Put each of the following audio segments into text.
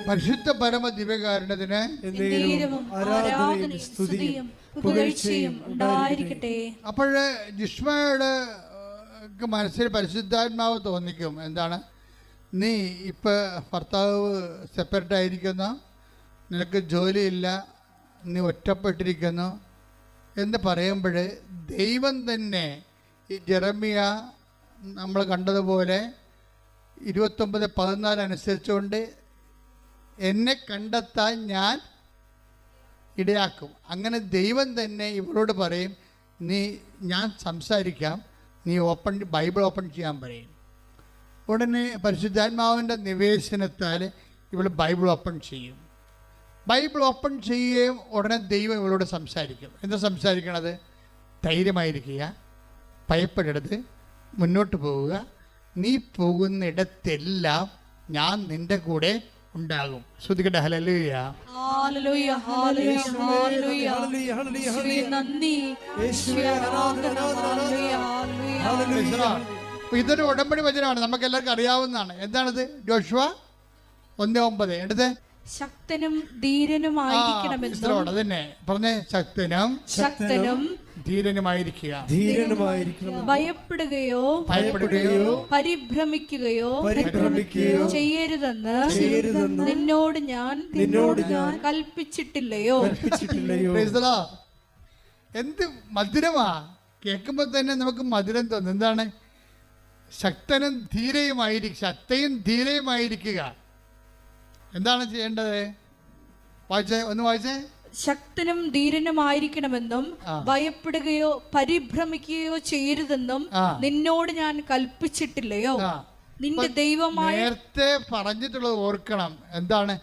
പരിശുദ്ധ പരമ ദിവ്യകാരുണ്യത്തിന് ആരാധനയും സ്തുതിയും പുകഴ്ചയും ഉണ്ടായിരിക്കട്ടെ. അപ്പോഴ് ജിഷ്മയുടെ മനസ്സിൽ പരിശുദ്ധാത്മാവ് തോന്നിക്കും, എന്താണ്, നീ ഇപ്പോൾ ഭർത്താവ് സെപ്പറേറ്റ് ആയിരിക്കുന്നു, നിനക്ക് ജോലിയില്ല, നീ ഒറ്റപ്പെട്ടിരിക്കുന്നു എന്ന് പറയുമ്പോൾ ദൈവം തന്നെ ഈ ജെറമിയ നമ്മൾ കണ്ടതുപോലെ 29:14 അനുസരിച്ചുകൊണ്ട് എന്നെ കണ്ടെത്താൻ ഞാൻ ഇടയാക്കും. അങ്ങനെ ദൈവം തന്നെ ഇവളോട് പറയും, ഞാൻ സംസാരിക്കാം, നീ ബൈബിൾ ഓപ്പൺ ചെയ്യാൻ പറയും. ഉടനെ പരിശുദ്ധാത്മാവിൻ്റെ നിവേശനത്താൽ ഇവൾ ബൈബിൾ ഓപ്പൺ ചെയ്യും. ബൈബിൾ ഓപ്പൺ ചെയ്യുകയും ഉടനെ ദൈവം ഇവളോട് സംസാരിക്കും. എന്താ സംസാരിക്കണത്? ധൈര്യമായിരിക്കുക, ഭയപ്പെടരുത്, മുന്നോട്ട് പോവുക, നീ പോകുന്നിടത്തെല്ലാം ഞാൻ നിൻ്റെ കൂടെ ഉണ്ടാകും. ശ്രുതികട്ടെ ഹല്ലേലൂയ. ഹല്ലേലൂയ ഹല്ലേലൂയ ഹല്ലേലൂയ യേശുവേ നന്ദി, യേശുവേ ആരാധന, ഹല്ലേലൂയ ഹല്ലേലൂയ. ഇതൊരു ഉടമ്പടി വചനമാണ്, നമുക്ക് എല്ലാവർക്കും അറിയാവുന്നതാണ്. എന്താണിത്? യോശുവ 1:9 എടുത്ത്. ശക്തനും ധീരനുമായിരിക്കണമെന്നും അതന്നെ പറഞ്ഞേ, ശക്തനും ധീരനുമായിരിക്കുക. ഭയപ്പെടുകയോ പരിഭ്രമിക്കുകയോ ചെയ്യരുതെന്ന് നിന്നോട് ഞാൻ കൽപ്പിച്ചിട്ടില്ലയോ? എന്ത് മധുരമാ, കേൾക്കുമ്പോൾ തന്നെ നമുക്ക് മധുരം തോന്നും. എന്താണ്? ശക്തനും ധീരയുമായിരിക്കുക. എന്താണ് ചെയ്യേണ്ടത്? ഒന്ന് വായിച്ചേ. ശക്തനും ധീരനുമായിരിക്കണമെന്നും ഭയപ്പെടുകയോ പരിഭ്രമിക്കുകയോ ചെയ്യരുതെന്നും നിന്നോട് ഞാൻ കൽപ്പിച്ചിട്ടില്ലയോ? നിന്റെ ദൈവമായ നേരത്തെ പറഞ്ഞിട്ടുള്ളത് ഓർക്കണം. എന്താണ്?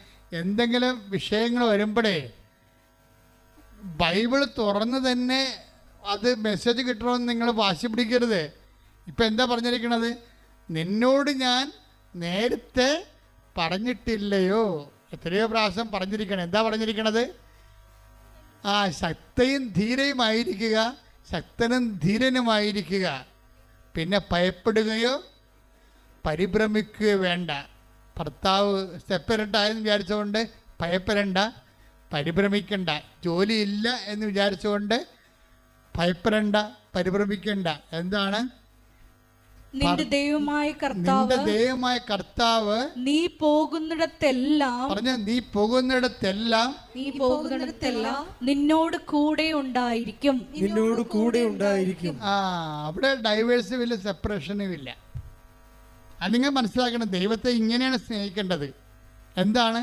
എന്തെങ്കിലും വിഷയങ്ങൾ വരുമ്പോഴേ ബൈബിൾ തുറന്ന് തന്നെ അത് മെസ്സേജ് കിട്ടണമെന്ന് നിങ്ങൾ വാശി പിടിക്കരുത്. ഇപ്പം എന്താ പറഞ്ഞിരിക്കണത്? നിന്നോട് ഞാൻ നേരത്തെ പറഞ്ഞിട്ടില്ലയോ? എത്രയോ പ്രാവശ്യം പറഞ്ഞിരിക്കണം. എന്താ പറഞ്ഞിരിക്കണത്? ശക്തനും ധീരനുമായിരിക്കുക. പിന്നെ ഭയപ്പെടുകയോ പരിഭ്രമിക്കുകയോ വേണ്ട. ഭർത്താവ് സെപ്പറേറ്റ് ആയെന്ന് വിചാരിച്ചുകൊണ്ട് ഭയപ്പെടേണ്ട, പരിഭ്രമിക്കണ്ട. ജോലിയില്ല എന്ന് വിചാരിച്ചുകൊണ്ട് ഭയപ്പെടേണ്ട, പരിഭ്രമിക്കണ്ട. എന്താണ്? നിന്റെ ദൈവമായ കർത്താവ് നീ പോകുന്നിടത്തെല്ലാം നിന്നോട് കൂടെ ഉണ്ടായിരിക്കും. അവിടെ ഡൈവേഴ്സും ഇല്ല, സെപ്പറേഷനും ഇല്ല. അത് നിങ്ങൾ മനസ്സിലാക്കണം. ദൈവത്തെ ഇങ്ങനെയാണ് സ്നേഹിക്കേണ്ടത്. എന്താണ്?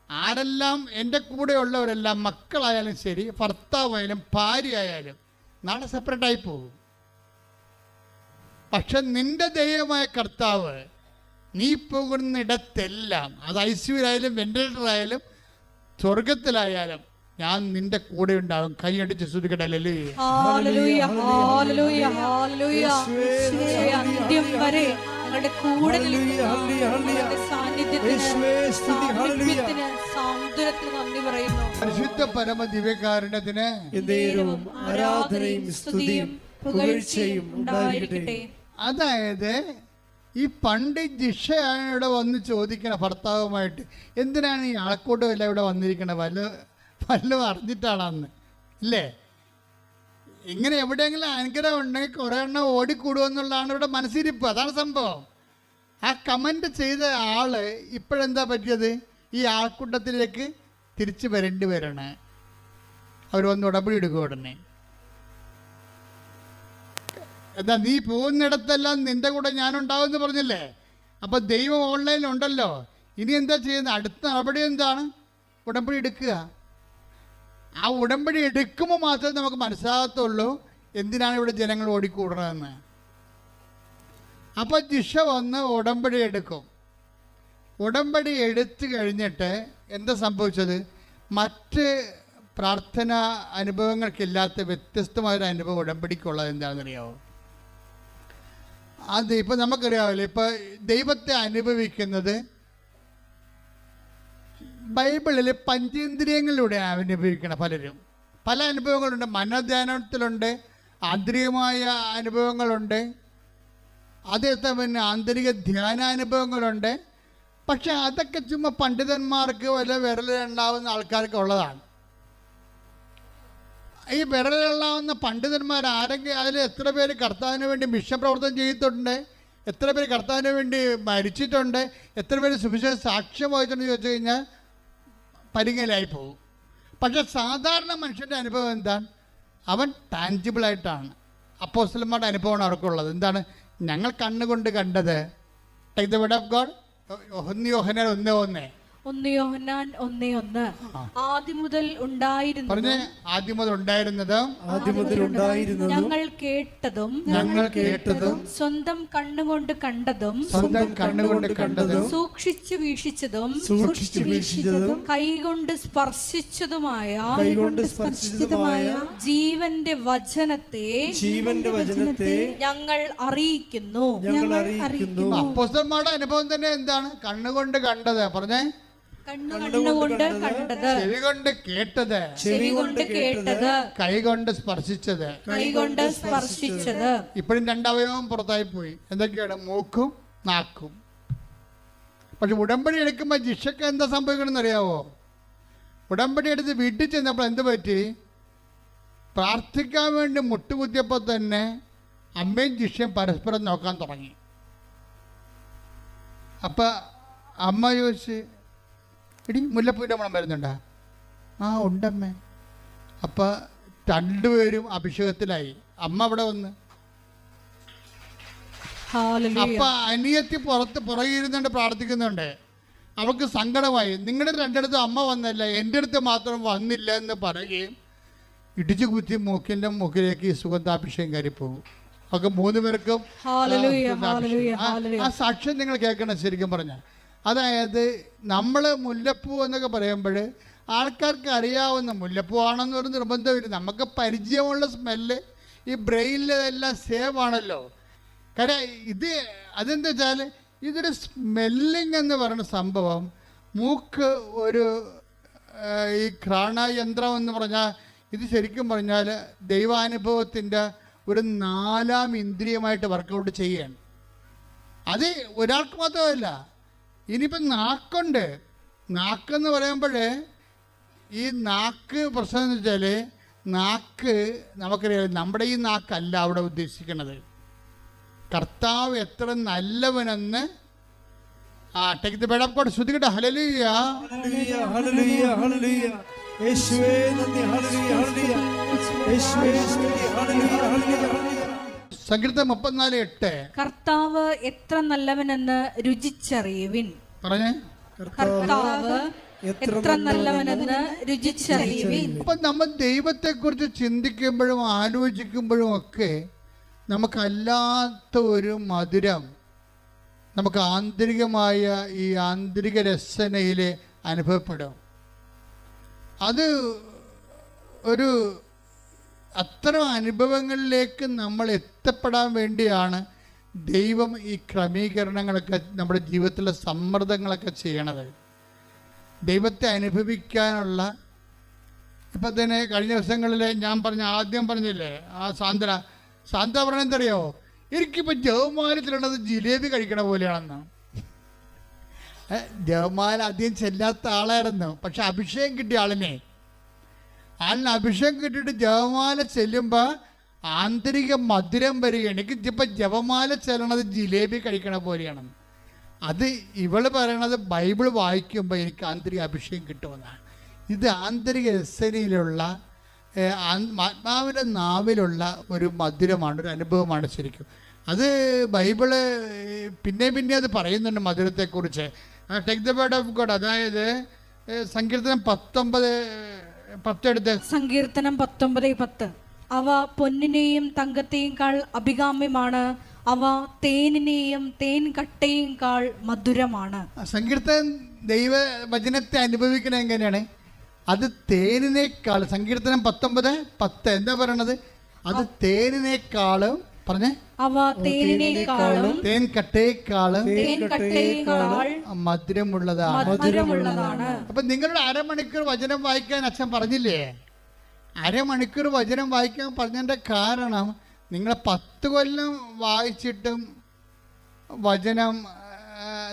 ആരെല്ലാം എൻ്റെ കൂടെ ഉള്ളവരെല്ലാം, മക്കളായാലും ശരി, ഭർത്താവായാലും ഭാര്യയായാലും നാളെ സെപ്പറേറ്റായി പോകും. പക്ഷെ നിന്റെ ദൈവമായ കർത്താവ് നീ പോകുന്നിടത്തെല്ലാം, അത് ഐസിയുലായാലും വെന്റിലേറ്ററായാലും സ്വർഗത്തിലായാലും, ഞാൻ നിന്റെ കൂടെ ഉണ്ടാകും. കൈയടിച്ച് സ്തുതിക്കട്ടെ. Hallelujah hallelujah hallelujah hallelujah. അന്ത്യം വരെ ഞങ്ങളുടെ കൂടെ നന്ദി പറയുന്നു. പരിശുദ്ധ പരമ ദിവ്യകാരുണ്യത്തിന് ആരാധനയും സ്തുതിയും പുകഴ്ചയും ഉണ്ടായിരിക്കട്ടെ. അതായത് ഈ പണ്ട് ജിഷയുടെ വന്ന് ചോദിക്കണ ഭർത്താവുമായിട്ട്, എന്തിനാണ് ഈ ആൾക്കൂട്ടം എല്ലാം ഇവിടെ വന്നിരിക്കണത്, വല്ലതും അറിഞ്ഞിട്ടാണെന്ന് ഇല്ലേ? ഇങ്ങനെ എവിടെയെങ്കിലും അനുഗ്രഹം ഉണ്ടെങ്കിൽ കുറേ എണ്ണം ഓടിക്കൂടുമെന്നുള്ളതാണ് ഇവിടെ മനസ്സിരിപ്പ്. അതാണ് സംഭവം. ആ കമൻറ്റ് ചെയ്ത ആള് ഇപ്പോഴെന്താ പറ്റിയത്? ഈ ആൾക്കൂട്ടത്തിലേക്ക് തിരിച്ചു വരേണ്ടി. അവർ വന്ന് ഉടമ്പടി എടുക്കും ഉടനെ. എന്താ? നീ പോകുന്നിടത്തെല്ലാം നിൻ്റെ കൂടെ ഞാനുണ്ടാവും എന്ന് പറഞ്ഞില്ലേ? അപ്പോൾ ദൈവം ഓൺലൈനിലുണ്ടല്ലോ. ഇനി എന്താ ചെയ്യുന്നത്? അടുത്ത നടപടി എന്താണ്? ഉടമ്പടി എടുക്കുക. ആ ഉടമ്പടി എടുക്കുമ്പോൾ മാത്രമേ നമുക്ക് മനസ്സിലാകത്തുള്ളൂ എന്തിനാണ് ഇവിടെ ജനങ്ങൾ ഓടിക്കൂടണമെന്ന്. അപ്പോൾ ജിഷ വന്ന് ഉടമ്പടി എടുക്കും. ഉടമ്പടി എടുത്തു കഴിഞ്ഞിട്ട് എന്താ സംഭവിച്ചത്? മറ്റ് പ്രാർത്ഥന അനുഭവങ്ങൾക്കില്ലാത്ത വ്യത്യസ്തമായൊരു അനുഭവം ഉടമ്പടിക്കുള്ളത് എന്താണെന്നറിയാമോ? അത് ഇപ്പം നമുക്കറിയാമല്ലോ. ഇപ്പം ദൈവത്തെ അനുഭവിക്കുന്നത് ബൈബിളിൽ പഞ്ചേന്ദ്രിയങ്ങളിലൂടെയാണ് അനുഭവിക്കണം. പല അനുഭവങ്ങളുണ്ട്. മനോധ്യാനത്തിലുണ്ട്, ആന്തരികമായ അനുഭവങ്ങളുണ്ട്, അതേസമയം ആന്തരിക ധ്യാനാനുഭവങ്ങളുണ്ട്, പക്ഷെ അതൊക്കെ ചുമ്മാ പണ്ഡിതന്മാർക്ക് വല്ല വിരലുണ്ടാവുന്ന ആൾക്കാർക്ക് ഉള്ളതാണ്. ഈ വിരലുണ്ടാവുന്ന പണ്ഡിതന്മാർ ആരെങ്കിലും അതിൽ എത്ര പേര് കർത്താവിന് വേണ്ടി മിഷൻ പ്രവർത്തനം ചെയ്തിട്ടുണ്ട്, എത്ര പേര് കർത്താവിന് വേണ്ടി മരിച്ചിട്ടുണ്ട്, എത്ര പേര് സുവിശേഷ സാക്ഷ്യം വഹിച്ചിട്ടുണ്ടെന്ന് ചോദിച്ചു കഴിഞ്ഞാൽ പരിങ്ങലായി പോകും. പക്ഷെ സാധാരണ മനുഷ്യൻ്റെ അനുഭവം എന്താണ്? അവൻ ടാഞ്ചിബിളായിട്ടാണ്. അപ്പോസ്തലന്മാരുടെ അനുഭവമാണ് അവർക്കുള്ളത്. എന്താണ്? ഞങ്ങൾ കണ്ണുകൊണ്ട് കണ്ടത്. Take the word of God. 1 യോഹന്നാൻ 1:1. 1 യോഹന്നാൻ 1:1. ആദ്യം മുതൽ ഉണ്ടായിരുന്നതും പറഞ്ഞേ, ആദ്യം മുതൽ ഉണ്ടായിരുന്നതും ഞങ്ങൾ കേട്ടതും സ്വന്തം കണ്ണുകൊണ്ട് കണ്ടതും സൂക്ഷിച്ചു വീക്ഷിച്ചതും കൈകൊണ്ട് സ്പർശിച്ചതുമായ ജീവന്റെ വചനത്തെ ഞങ്ങൾ അറിയിക്കുന്നു. അപ്പോസ്തലന്മാരുടെ അനുഭവം തന്നെ എന്താണ്? കണ്ണുകൊണ്ട് കണ്ടത്. പറഞ്ഞേ, കണ്ണുകൊണ്ട് കണ്ടത്, ചെവി കൊണ്ട് കേട്ടത്, കൈകൊണ്ട് സ്പർശിച്ചത്. ഇപ്പോഴും 2 അവയവം പുറത്തായി പോയി. എന്തൊക്കെയാണ്? മൂക്കും നാക്കും. പക്ഷെ ഉടമ്പടി എടുക്കുമ്പോൾ ജിഷയ്ക്ക് എന്താ സംഭവിക്കണമെന്ന് അറിയാവോ? ഉടമ്പടി എടുത്ത് വീട്ടിൽ ചെന്നപ്പോൾ എന്ത് പറ്റി? പ്രാർത്ഥിക്കാൻ വേണ്ടി മുട്ടുകുത്തിയപ്പോൾ തന്നെ അമ്മയും ജിഷയും പരസ്പരം നോക്കാൻ തുടങ്ങി. അപ്പം അമ്മ ചോദിച്ച്, എടി മുല്ലപ്പൂവിൻ്റെ മണം വരുന്നുണ്ടാ? ആ ഉണ്ടമ്മേ. അപ്പം 2 പേരും അഭിഷേകത്തിലായി. അമ്മ അവിടെ വന്ന്. അപ്പം അനിയത്തി പുറകിരുന്നുണ്ട് പ്രാർത്ഥിക്കുന്നുണ്ട്. അവൾക്ക് സങ്കടമായി. നിങ്ങളുടെ 2 അമ്മ വന്നല്ല, എൻ്റെ അടുത്ത് മാത്രം വന്നില്ല എന്ന് പറയുകയും ഇടിച്ചു കുത്തി മൂക്കിലേക്ക് ഈ സുഗന്ധാഭിഷേകം കയറിപ്പോകും. ഒക്കെ 3 പേർക്കും ആ സാക്ഷ്യം നിങ്ങൾ കേൾക്കണം. ശരിക്കും പറഞ്ഞാൽ അതായത് നമ്മൾ മുല്ലപ്പൂ എന്നൊക്കെ പറയുമ്പോൾ ആൾക്കാർക്ക് അറിയാവുന്ന മുല്ലപ്പൂ ആണെന്ന് ഒരു നിർബന്ധമില്ല. നമുക്ക് പരിചയമുള്ള സ്മെല്ല് ഈ ബ്രെയിനിലെല്ലാം സേവ് ആണല്ലോ. കാര്യം അതെന്താ വെച്ചാൽ ഇതൊരു സ്മെല്ലിങ് എന്ന് പറയുന്ന സംഭവം. മൂക്ക് ഒരു ഈ ഘ്രാണയന്ത്രം എന്ന് പറഞ്ഞാൽ ഇത് ശരിക്കും പറഞ്ഞാൽ ദൈവാനുഭവത്തിൻ്റെ ഒരു 4ാം ഇന്ദ്രിയമായിട്ട് വർക്കൗട്ട് ചെയ്യുകയാണ്. അത് ഒരാൾക്ക് മാത്രമല്ല. ഇനിയിപ്പം നാക്കുണ്ട്. നാക്കെന്ന് പറയുമ്പോൾ ഈ നാക്ക് പ്രശ്നം എന്ന് വെച്ചാൽ നാക്ക് നമുക്കറിയാം, നമ്മുടെ ഈ നാക്കല്ല അവിടെ ഉദ്ദേശിക്കുന്നത്. കർത്താവ് എത്ര നല്ലവനെന്ന് take the word of God. ശ്രുതികട്ടെ. Hallelujah, hallelujah, hallelujah. യേശുവേ നന്ദി. Hallelujah, hallelujah. യേശുവേ സ്തുതി. Hallelujah, hallelujah. സങ്കീർത്തനം 34:8. കർത്താവ് എത്ര നല്ലവനെന്ന് രുചിച്ചറിയുവിൻ. പറഞ്ഞേ, കർത്താവ് എത്ര നല്ലവനെന്ന് രുചിച്ചറിയുവിൻ. അപ്പൊ നമ്മൾ ദൈവത്തെക്കുറിച്ച് ചിന്തിക്കുമ്പോഴും ആലോചിക്കുമ്പോഴും ഒക്കെ നമുക്കല്ലാത്ത ഒരു മധുരം നമുക്ക് ആന്തരികമായ ഈ ആന്തരിക രസനയിൽ അനുഭവപ്പെടും. അത് ഒരു അത്തരം അനുഭവങ്ങളിലേക്ക് നമ്മൾ എത്തപ്പെടാൻ വേണ്ടിയാണ് ദൈവം ഈ ക്രമീകരണങ്ങളൊക്കെ നമ്മുടെ ജീവിതത്തിലെ സമ്മർദ്ദങ്ങളൊക്കെ ചെയ്യണത്. ദൈവത്തെ അനുഭവിക്കാനുള്ള ഇപ്പം തന്നെ കഴിഞ്ഞ ദിവസങ്ങളിൽ ഞാൻ ആദ്യം പറഞ്ഞില്ലേ, ആ സാന്ദ്ര പറഞ്ഞെന്തറിയോ? എനിക്കിപ്പോൾ ജവമാലത്തിലുള്ളത് ജിലേബി കഴിക്കണ പോലെയാണെന്ന്. ജവമാല അധികം ചെല്ലാത്ത ആളായിരുന്നു, പക്ഷെ അഭിഷേകം കിട്ടിയ ആളിനെ അഭിഷേകം കിട്ടിയിട്ട് ജപമാല ചെല്ലുമ്പോൾ ആന്തരിക മധുരം വരികയാണ്. എനിക്ക് ഇപ്പം ജപമാല ചെല്ലണത് ജിലേബി കഴിക്കണ പോലെയാണെന്ന്. അത് ഇവള് പറയണത് ബൈബിൾ വായിക്കുമ്പോൾ എനിക്ക് ആന്തരിക അഭിഷേകം കിട്ടുമെന്നാണ്. ഇത് ആന്തരിക രസനയിലുള്ള ആത്മാവിൻ്റെ നാവിലുള്ള ഒരു മധുരമാണ്, ഒരു അനുഭവമാണ് ശരിക്കും. അത് ബൈബിള് പിന്നെ അത് പറയുന്നുണ്ട് മധുരത്തെക്കുറിച്ച്. Take the word of God. അതായത് സങ്കീർത്തനം 19:10 എടുത്ത്. സങ്കീർത്തനം 19:10. അവ പൊന്നിനെയും തങ്കത്തെയുംക്കാൾ അഭികാമ്യമാണ്, അവ തേനിനെയും തേൻ കട്ടയേക്കാൾ മധുരമാണ്. സങ്കീർത്തനം ദൈവവചനത്തെ അനുഭവിക്കണത് എങ്ങനെയാണ്? അത് തേനിനേക്കാൾ. സങ്കീർത്തനം 19:10 എന്താ പറയണത്? അത് തേനിനേക്കാളും പറഞ്ഞേ, അവ തേനിനേക്കാളും തേൻ കട്ടയേക്കാളും മധുരമുള്ളതാണ്. അപ്പൊ നിങ്ങളുടെ 1/2 മണിക്കൂർ വചനം വായിക്കാൻ അച്ഛൻ പറഞ്ഞില്ലേ? 1/2 മണിക്കൂർ വചനം വായിക്കാൻ പറഞ്ഞതിൻ്റെ കാരണം നിങ്ങൾ 10 കൊല്ലം വായിച്ചിട്ടും വചനം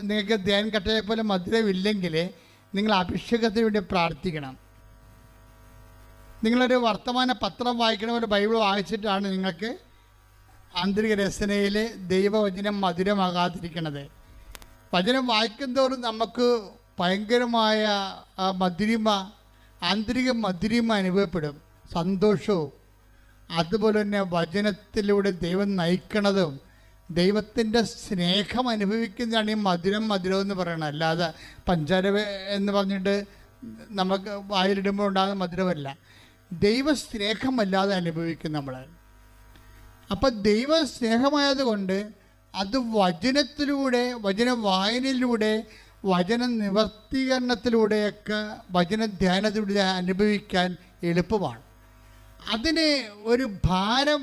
നിങ്ങൾക്ക് ധ്യാൻ കട്ടയെ പോലെ മധുരമില്ലെങ്കിൽ നിങ്ങൾ അഭിഷേകത്തിന് വേണ്ടി പ്രാർത്ഥിക്കണം. നിങ്ങളൊരു വർത്തമാന പത്രം വായിക്കണ പോലെ ബൈബിൾ വായിച്ചിട്ടാണ് നിങ്ങൾക്ക് ആന്തരിക രസനയിൽ ദൈവവചനം മധുരമാകാതിരിക്കണത്. വചനം വായിക്കുന്തോറും നമുക്ക് ഭയങ്കരമായ മധുരിമ, ആന്തരിക മധുരിമ അനുഭവപ്പെടും, സന്തോഷവും. അതുപോലെ തന്നെ വചനത്തിലൂടെ ദൈവം നയിക്കണതും ദൈവത്തിൻ്റെ സ്നേഹം അനുഭവിക്കുന്നതാണ് ഈ മധുരം എന്ന് പറയണത്. അല്ലാതെ പഞ്ചാര എന്ന് പറഞ്ഞിട്ട് നമുക്ക് വായിലിടുമ്പോൾ ഉണ്ടാകുന്ന മധുരമല്ല, ദൈവ സ്നേഹമല്ലാതെ അനുഭവിക്കും നമ്മൾ. അപ്പം ദൈവ സ്നേഹമായതുകൊണ്ട് അത് വചനത്തിലൂടെ, വചന വായനയിലൂടെ, വചന നിവർത്തീകരണത്തിലൂടെയൊക്കെ, വചന ധ്യാനത്തിലൂടെ അനുഭവിക്കാൻ എളുപ്പമാണ്. അതിന് ഒരു ഭാരം,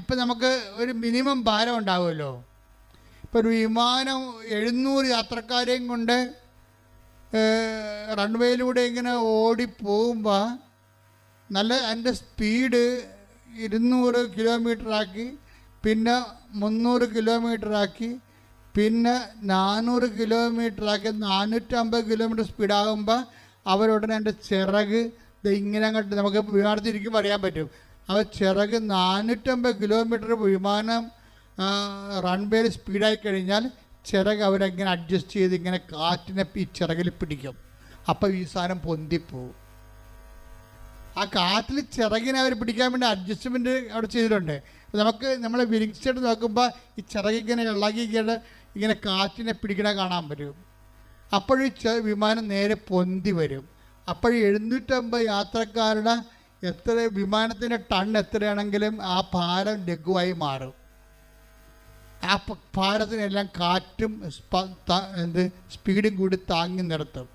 ഇപ്പം നമുക്ക് ഒരു മിനിമം ഭാരം ഉണ്ടാവുമല്ലോ. ഇപ്പോൾ ഒരു വിമാനം 700 യാത്രക്കാരെയും കൊണ്ട് റൺവേയിലൂടെ ഇങ്ങനെ ഓടിപ്പോകുമ്പോൾ നല്ല അതിൻ്റെ സ്പീഡ് 200 കിലോമീറ്ററാക്കി, പിന്നെ 300 കിലോമീറ്ററാക്കി, പിന്നെ 400 കിലോമീറ്ററാക്കി, 450 കിലോമീറ്റർ സ്പീഡാകുമ്പോൾ അവരുടനെ എൻ്റെ ചിറക് ഇങ്ങനെ അങ്ങോട്ട് നമുക്ക് വിമാനത്തിരിക്കുമ്പോൾ അറിയാൻ പറ്റും. അവർ ചിറക് 450 കിലോമീറ്റർ വിമാനം റൺവേയിൽ സ്പീഡായി കഴിഞ്ഞാൽ ചിറക് അവരെങ്ങനെ അഡ്ജസ്റ്റ് ചെയ്ത് ഇങ്ങനെ കാറ്റിനെ ഈ ചിറകിൽ പിടിക്കും. അപ്പോൾ ഈ സാധനം പൊന്തിപ്പോവും. ആ കാറ്റിൽ ചിറകിനെ അവർ പിടിക്കാൻ വേണ്ടി അഡ്ജസ്റ്റ്മെൻറ്റ് അവിടെ ചെയ്തിട്ടുണ്ട്. നമുക്ക് നമ്മളെ വിരിച്ചിട്ട് നോക്കുമ്പോൾ ഈ ചിറകിങ്ങനെ ഇളകി ഇങ്ങനെ കാറ്റിനെ പിടിക്കണ കാണാൻ പറ്റും. അപ്പോഴീ വിമാനം നേരെ പൊന്തി വരും. അപ്പോൾ 750 യാത്രക്കാരുടെ എത്ര വിമാനത്തിൻ്റെ ടൺ എത്രയാണെങ്കിലും ആ ഭാരം ലഘുവായി മാറും. ആ ഭാരത്തിനെല്ലാം കാറ്റും സ്പീഡും കൂടി താങ്ങി നിർത്തും.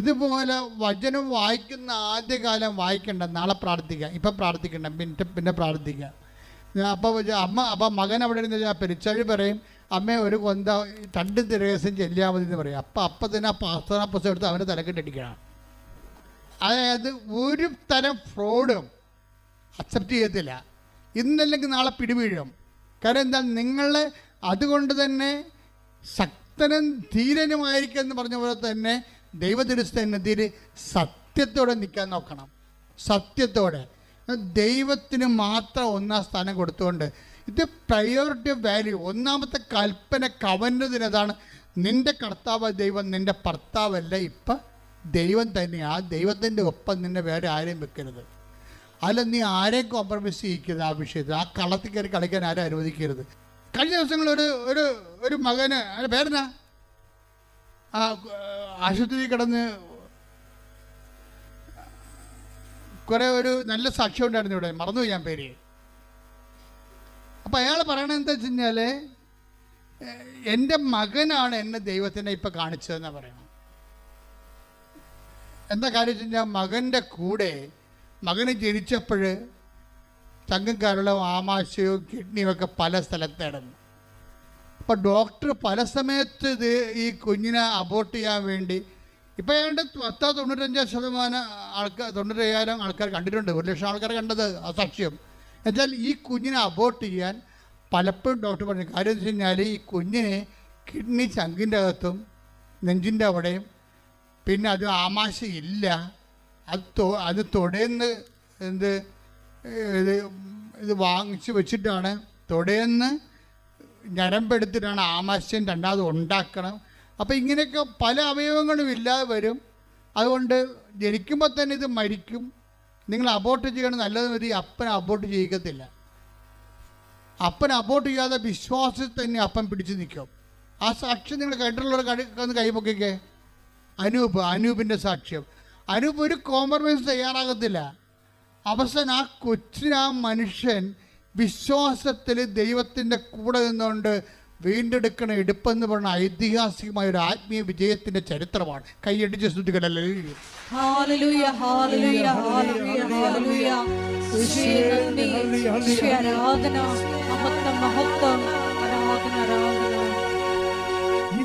ഇതുപോലെ വചനം വായിക്കുന്ന ആദ്യകാലം വായിക്കണ്ട, നാളെ പ്രാർത്ഥിക്കാം, ഇപ്പം പ്രാർത്ഥിക്കണ്ട, പിന്നെ പ്രാർത്ഥിക്കാം. അപ്പോൾ മകൻ അവിടെ ഇരുന്ന് പെരിച്ചാഴി പറയും, അമ്മ ഒരു കൊന്ത 2 ദിവസം ചെല്ലിയാൽ മതി എന്ന് പറയും. അപ്പം തന്നെ ആ പാസ്തന പുസ്തകം എടുത്ത് അവൻ്റെ തലക്കെട്ടടിക്കണം. അതായത് ഒരു തരം ഫ്രോഡും അക്സെപ്റ്റ് ചെയ്യത്തില്ല. ഇന്നല്ലെങ്കിൽ നാളെ പിടിവീഴും. കാരണം എന്താ, നിങ്ങൾ അതുകൊണ്ട് തന്നെ ശക്തനും ധീരനുമായിരിക്കും എന്ന് പറഞ്ഞ പോലെ തന്നെ ദൈവത്തിരുസന്നിധിയിൽ സത്യത്തോടെ നിൽക്കാൻ നോക്കണം. സത്യത്തോടെ ദൈവത്തിന് മാത്രം 1ാം സ്ഥാനം കൊടുത്തുകൊണ്ട്, ഇത് പ്രയോറിറ്റി ഓഫ് വാല്യൂ. ഒന്നാമത്തെ കൽപ്പന കവന്നതിനതാണ്, നിൻ്റെ കർത്താവ് ദൈവം, നിൻ്റെ ഭർത്താവല്ല, ഇപ്പം ദൈവം തന്നെയാണ്. ആ ദൈവത്തിൻ്റെ ഒപ്പം നിന്നെ വേറെ ആരെയും വെക്കരുത്. അല്ല, നീ ആരെയും കോംപ്രമൈസ് ചെയ്യിക്കരുത്. ആ വിഷയത്തിൽ, ആ കളത്തിൽ കയറി കളിക്കാൻ ആരും അനുവദിക്കരുത്. കഴിഞ്ഞ ദിവസങ്ങൾ ഒരു മകന്, അതിൻ്റെ പേരെന്നാ, ആശുപത്രിയിൽ കിടന്ന് കുറേ ഒരു നല്ല സാക്ഷ്യം ഉണ്ടായിരുന്നു ഇവിടെ, മറന്നുപോയി ഞാൻ പേര്. അപ്പം അയാൾ പറയണത് എന്താ വെച്ച് കഴിഞ്ഞാൽ, എൻ്റെ മകനാണ് എന്നെ ദൈവത്തിനെ ഇപ്പം കാണിച്ചതെന്നാണ് പറയണം. എന്താ കാര്യം വെച്ച് കഴിഞ്ഞാൽ, മകൻ്റെ കൂടെ, മകന് ജനിച്ചപ്പോൾ ചങ്കക്കാരുള്ള ആമാശയവും കിഡ്നിയും ഒക്കെ പല സ്ഥലത്തിടന്നു. അപ്പോൾ ഡോക്ടർ പല സമയത്ത് ഈ കുഞ്ഞിനെ അബോർട്ട് ചെയ്യാൻ വേണ്ടി, ഇപ്പോൾ ഏതാണ്ട് 95% ആൾക്കാർ, 95,000 ആൾക്കാർ കണ്ടിട്ടുണ്ട്. 1,00,000 ആൾക്കാർ കണ്ടത് ആ സാക്ഷ്യം. എന്നുവെച്ചാൽ ഈ കുഞ്ഞിനെ അബോർട്ട് ചെയ്യാൻ പലപ്പോഴും ഡോക്ടർ പറഞ്ഞു. കാര്യം എന്ന് വെച്ച് കഴിഞ്ഞാൽ, ഈ കുഞ്ഞിന് കിഡ്നി ചങ്കിൻ്റെ അകത്തും നെഞ്ചിൻ്റെ അവിടെയും, പിന്നെ അത് ആമാശയില്ല, അത് തൊടേന്ന് ഇത് വാങ്ങിച്ച് വെച്ചിട്ടാണ്, തൊടേന്ന് ഞരമ്പെടുത്തിട്ടാണ് ആമാശയം രണ്ടാമത് ഉണ്ടാക്കണം. അപ്പോൾ ഇങ്ങനെയൊക്കെ പല അവയവങ്ങളും ഇല്ലാതെ വരും. അതുകൊണ്ട് ജനിക്കുമ്പോൾ തന്നെ ഇത് മരിക്കും. നിങ്ങൾ അബോർട്ട് ചെയ്യണം, നല്ലത് മതി. അപ്പൻ അബോർട്ട് ചെയ്യിക്കത്തില്ല. അപ്പൻ അബോർട്ട് ചെയ്യാതെ വിശ്വാസത്തിൽ തന്നെ അപ്പൻ പിടിച്ചു നിൽക്കും. ആ സാക്ഷ്യം നിങ്ങൾ കേട്ടിട്ടുള്ളവർ ഒന്ന് കൈപൊക്കിക്കേ. അനൂപിൻ്റെ സാക്ഷ്യം. അനൂപ് ഒരു കോംപ്രമൈസ് തയ്യാറാകത്തില്ല. അവസാനം ആ കൊച്ചിന്, ആ മനുഷ്യൻ വിശ്വാസത്തിൽ ദൈവത്തിൻ്റെ കൂടെ നിന്നുകൊണ്ട് വീണ്ടെടുക്കണ എടുപ്പെന്ന് പറഞ്ഞ ഐതിഹാസികമായ ഒരു ആത്മീയ വിജയത്തിൻ്റെ ചരിത്രമാണ്. കൈയടിച്ച് സ്തുതിക്കല്ലേ.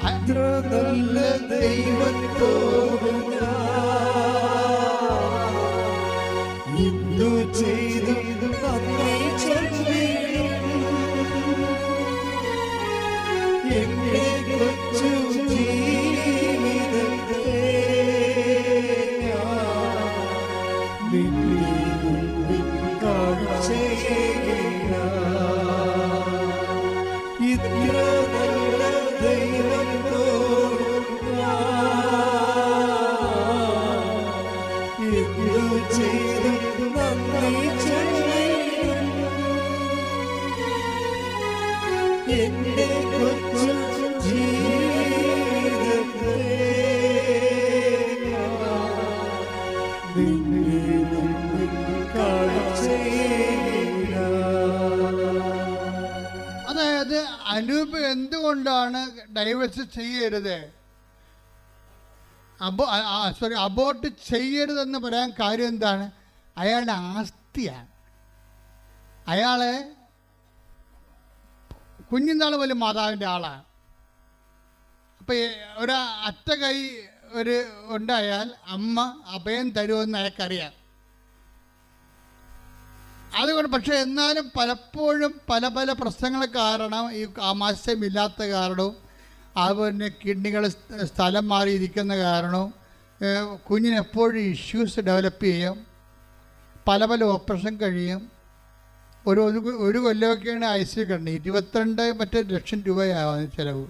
ഇത്ര നല്ല ദൈവത്തോട് ഇന്നു ചെയ്തു നന്ദി ചൊല്ലിടും. എന്റെ കൊച്ചു ഡൈവേഴ്സ് ചെയ്യരുത്, അബോർട്ട് ചെയ്യരുതെന്ന് പറയാൻ കാര്യം എന്താണ്? അയാളുടെ ആസ്തിയാണ്. അയാളെ കുഞ്ഞുനാൾ പോലും മാതാവിൻ്റെ ആളാണ്. അപ്പം ഒരു അറ്റ കൈ ഉണ്ടായാൽ അമ്മ അഭയം തരുമെന്ന് അയാൾക്കറിയാം. അതുകൊണ്ട് പക്ഷേ എന്നാലും പലപ്പോഴും പല പല പ്രശ്നങ്ങൾ കാരണം, ഈ ആമാശയമില്ലാത്ത കാരണവും അതുപോലെ കിഡ്നികൾ സ്ഥലം മാറിയിരിക്കുന്ന കാരണവും കുഞ്ഞിന് എപ്പോഴും ഇഷ്യൂസ് ഡെവലപ്പ് ചെയ്യും. പല പല ഓപ്പറേഷൻ കഴിയും. ഒരു കൊല്ലമൊക്കെയാണ് ICU കിടന്നത്. 22 ലക്ഷം രൂപയാവും ചിലവ്.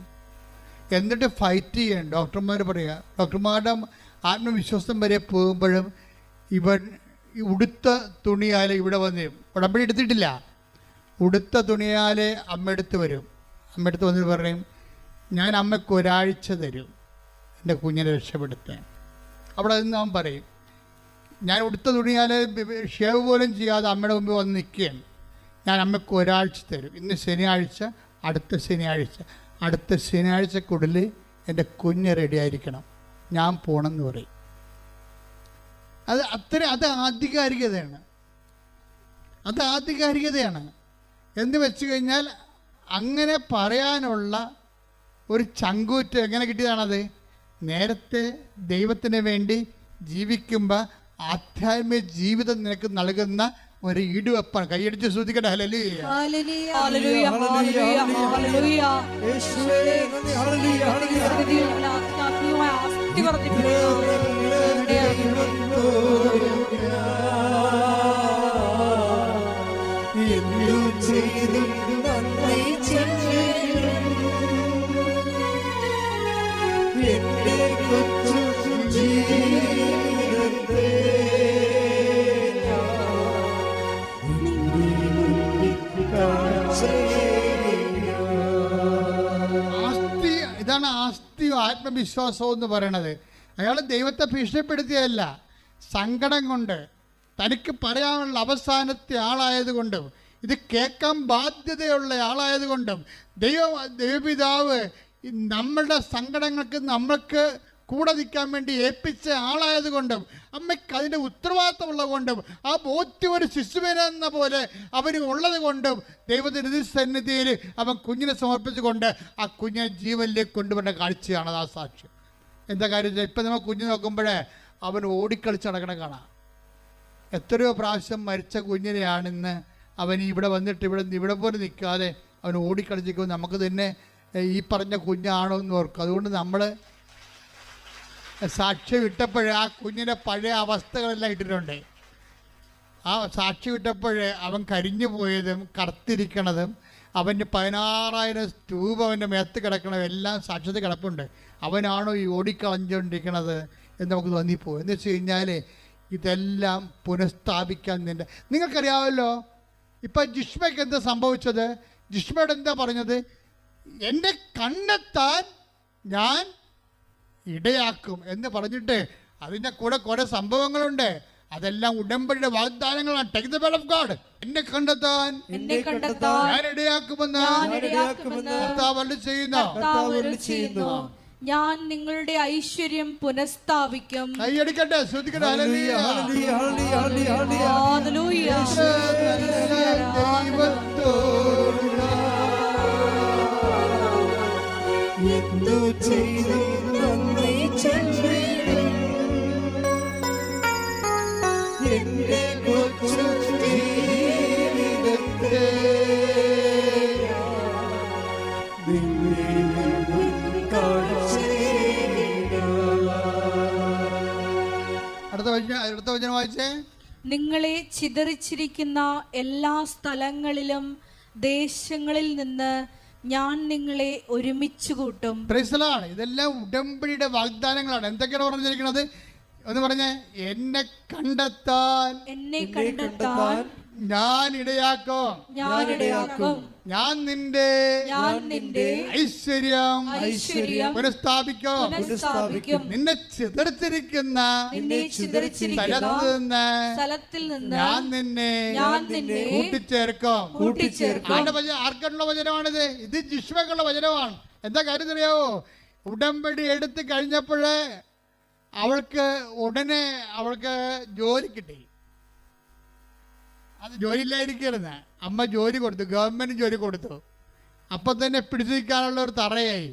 എന്നിട്ട് ഫൈറ്റ് ചെയ്യണം. ഡോക്ടർമാർ പറയുക, ഡോക്ടർമാരുടെ ആത്മവിശ്വാസം വരെ പോകുമ്പോഴും ഇവൻ ഉടുത്ത തുണിയാലെ ഇവിടെ വന്ന് ഉടമ്പടി എടുത്തിട്ടില്ല, ഉടുത്ത തുണിയാലെ അമ്മയെടുത്ത് വരും. അമ്മയെടുത്ത് വന്നിട്ട് പറയും, ഞാൻ അമ്മയ്ക്ക് ഒരാഴ്ച തരും എൻ്റെ കുഞ്ഞിനെ രക്ഷപ്പെടുത്താൻ. അവിടെ നിന്ന് അവൻ പറയും, ഞാൻ ഉടുത്ത തുണിയാലെ ഷേവ് പോലും ചെയ്യാതെ അമ്മയുടെ മുമ്പ് വന്ന് നിൽക്കുകയാണ്, ഞാൻ അമ്മയ്ക്ക് ഒരാഴ്ച തരും. ഇന്ന് ശനിയാഴ്ച, അടുത്ത ശനിയാഴ്ചക്കുള്ളിൽ എൻ്റെ കുഞ്ഞ് റെഡി ആയിരിക്കണം, ഞാൻ പോകണമെന്ന് പറയും. അത് ആധികാരികതയാണ്. എന്ന് വെച്ച് കഴിഞ്ഞാൽ അങ്ങനെ പറയാനുള്ള ഒരു ചങ്കൂറ്റം എങ്ങനെ കിട്ടിയതാണത്? നേരത്തെ ദൈവത്തിന് വേണ്ടി ജീവിക്കുമ്പോൾ ആധ്യാത്മിക ജീവിതം നിനക്ക് നൽകുന്ന ഒരു ഈടുവെപ്പാണ്. കൈയടിച്ച് ശ്രദ്ധിക്കട്ടെ. ഹല്ലേലൂയ. ഇതാണ് ആസ്തിയും ആത്മവിശ്വാസവും എന്ന് പറയണത്. അയാൾ ദൈവത്തെ ഭീഷണിപ്പെടുത്തിയതല്ല, സങ്കടം കൊണ്ട്, തനിക്ക് പറയാനുള്ള അവസാനത്തെ ആളായതുകൊണ്ടും ഇത് കേൾക്കാൻ ബാധ്യതയുള്ള ആളായതുകൊണ്ടും ദൈവപിതാവ് നമ്മളുടെ സങ്കടങ്ങൾക്ക് നമ്മൾക്ക് കൂടെ നിൽക്കാൻ വേണ്ടി ഏൽപ്പിച്ച ആളായതുകൊണ്ടും അമ്മയ്ക്ക് അതിൻ്റെ ഉത്തരവാദിത്തമുള്ളത് കൊണ്ടും ആ ബോധ്യം ഒരു ശിശുവിനെന്ന പോലെ അവന് ഉള്ളത് കൊണ്ടും ദൈവത്തിൻ്റെ സന്നിധിയിൽ അവൻ കുഞ്ഞിനെ സമർപ്പിച്ചുകൊണ്ട് ആ കുഞ്ഞിനെ ജീവനിലേക്ക് കൊണ്ടുവരുന്ന കാഴ്ചയാണ് ആ സാക്ഷ്യം. എന്താ കാര്യം? ഇപ്പം നമ്മൾ കുഞ്ഞ് നോക്കുമ്പോഴേ അവൻ ഓടിക്കളിച്ച് നടക്കണ കാണാം. എത്രയോ പ്രാവശ്യം മരിച്ച കുഞ്ഞിനെയാണിന്ന് അവൻ ഇവിടെ വന്നിട്ട് ഇവിടെ പോലും നിൽക്കാതെ അവൻ ഓടിക്കളിച്ചിരിക്കുമ്പോൾ നമുക്ക് തന്നെ ഈ പറഞ്ഞ കുഞ്ഞാണോ എന്ന് ഓർക്കും. അതുകൊണ്ട് നമ്മൾ സാക്ഷ്യം ഇട്ടപ്പോഴേ ആ കുഞ്ഞിൻ്റെ പഴയ അവസ്ഥകളെല്ലാം ഇട്ടിട്ടുണ്ട്. ആ സാക്ഷി വിട്ടപ്പോഴേ അവൻ കരിഞ്ഞു പോയതും കറുത്തിരിക്കണതും അവൻ്റെ 16,000 രൂപ അവൻ്റെ മേത്ത് കിടക്കണതും എല്ലാം സാക്ഷ്യത്തിൽ കിടപ്പുണ്ട്. അവനാണോ ഈ ഓടിക്കളഞ്ഞുകൊണ്ടിരിക്കണത് എന്ന് നമുക്ക് തോന്നിപ്പോകും. എന്ന് വെച്ച് കഴിഞ്ഞാൽ ഇതെല്ലാം പുനഃസ്ഥാപിക്കാൻ നിങ്ങൾക്കറിയാമല്ലോ. ഇപ്പം ജിഷ്മയ്ക്ക് എന്താ സംഭവിച്ചത്? ജിഷ്മയോട് എന്താ പറഞ്ഞത്? എന്നെ കണ്ടെത്താൻ ഞാൻ ഇടയാക്കും എന്ന് പറഞ്ഞിട്ട് അതിൻ്റെ കൂടെ കുറേ സംഭവങ്ങളുണ്ട്. അതെല്ലാം ഉടമ്പടിയുടെ വാഗ്ദാനങ്ങളാണ്. Take the word of God. എന്നെ കണ്ടെത്താൻ ഞാൻ ഇടയാക്കുമെന്ന് കർത്താവ് ചെയ്യുന്നു. ഞാൻ നിങ്ങളുടെ ഐശ്വര്യം പുനഃസ്ഥാപിക്കും. കൈയടിക്കട്ടെ, ശ്രദ്ധിക്കട്ടെ. ഹല്ലേലൂയ. അടുത്ത വചനം വായിച്ചേ. നിങ്ങളെ ചിതറിച്ചിരിക്കുന്ന എല്ലാ സ്ഥലങ്ങളിലും ദേശങ്ങളിൽ നിന്ന് ഞാൻ നിങ്ങളെ ഒരുമിച്ച് കൂട്ടും. ഇതെല്ലാം ഉടമ്പടിയുടെ വാഗ്ദാനങ്ങളാണ്. എന്തൊക്കെയാണ് പറഞ്ഞിരിക്കുന്നത് എന്ന് പറഞ്ഞേ? എന്നെ കണ്ടെത്താൻ ഞാൻ ഇടയാക്കും. ഞാൻ നിന്റെ ഐശ്വര്യം പുനഃസ്ഥാപിക്കും. നിന്നെ ചിതറിച്ചിരിക്കുന്ന സ്ഥലത്തിൽ നിന്ന് ഞാൻ നിന്നെ കൂട്ടിച്ചേർക്കും. ആർക്കുള്ള വചനമാണിത്? ഇത് ജിഷ്മക്കുള്ള വചനമാണ്. എന്താ കാര്യം അറിയാവോ? ഉടമ്പടി എടുത്ത് കഴിഞ്ഞപ്പോൾ അവൾക്ക് ജോലി കിട്ടി. അത് ജോലിയില്ലായിരിക്കരുന്ന്, അമ്മ ജോലി കൊടുത്തു, ഗവൺമെൻറ് ജോലി കൊടുത്തു. അപ്പം തന്നെ പിടിച്ചു നിൽക്കാനുള്ള ഒരു തറയായി.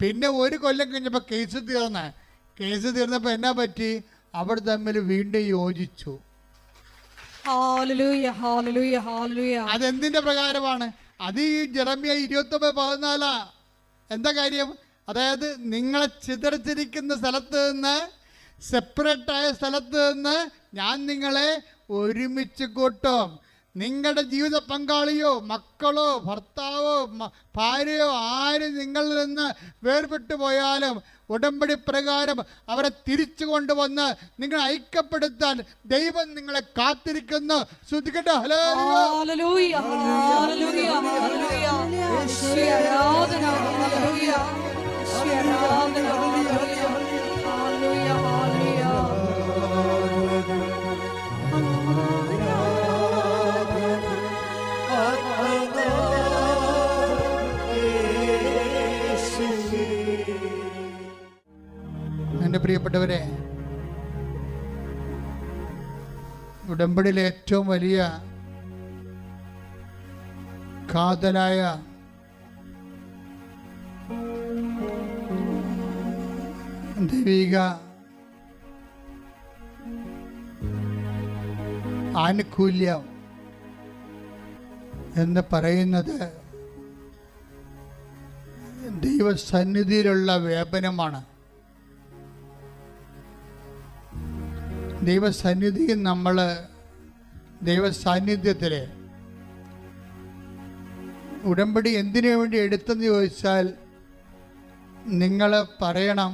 പിന്നെ 1 കൊല്ലം കഴിഞ്ഞപ്പോൾ കേസ് തീർന്നപ്പോൾ എന്നാ പറ്റി? അവർ തമ്മിൽ വീണ്ടും യോജിച്ചു. അതെന്തിൻ്റെ പ്രകാരമാണ്? അത് ഈ ജെറമ്യ 29:14. എന്താ കാര്യം? അതായത് നിങ്ങളെ ചിതറിച്ചിരിക്കുന്ന സ്ഥലത്ത് നിന്ന്, സെപ്പറേറ്റായ സ്ഥലത്ത് നിന്ന് ഞാൻ നിങ്ങളെ ഒരുമിച്ച് കൂട്ടും. നിങ്ങളുടെ ജീവിത പങ്കാളിയോ മക്കളോ ഭർത്താവോ ഭാര്യയോ ആരും നിങ്ങളിൽ നിന്ന് വേർപെട്ടു പോയാലും ഉടമ്പടി പ്രകാരം അവരെ തിരിച്ചു കൊണ്ടുവന്ന് നിങ്ങളെ ഐക്യപ്പെടുത്താൻ ദൈവം നിങ്ങളെ കാത്തിരിക്കുന്നു. ശ്രദ്ധിക്കട്ടെ. Hallelujah, hallelujah, hallelujah. യേശുവേ ആരാധന, ഹല്ലേലൂയ. യേശുവേ ആരാധന, ഹല്ലേലൂയ. Hallelujah, hallelujah. എൻ്റെ പ്രിയപ്പെട്ടവരെ, ഉടമ്പടിയിലെ ഏറ്റവും വലിയ കാതലായ ദൈവിക ആനുകൂല്യം എന്ന് പറയുന്നത് ദൈവസന്നിധിയിലുള്ള വ്യാപനമാണ്. ദൈവസന്നിധിയിൽ നമ്മൾ ദൈവസാന്നിധ്യത്തിൽ ഉടമ്പടി എന്തിനു വേണ്ടി എടുത്തെന്ന് ചോദിച്ചാൽ നിങ്ങൾ പറയണം,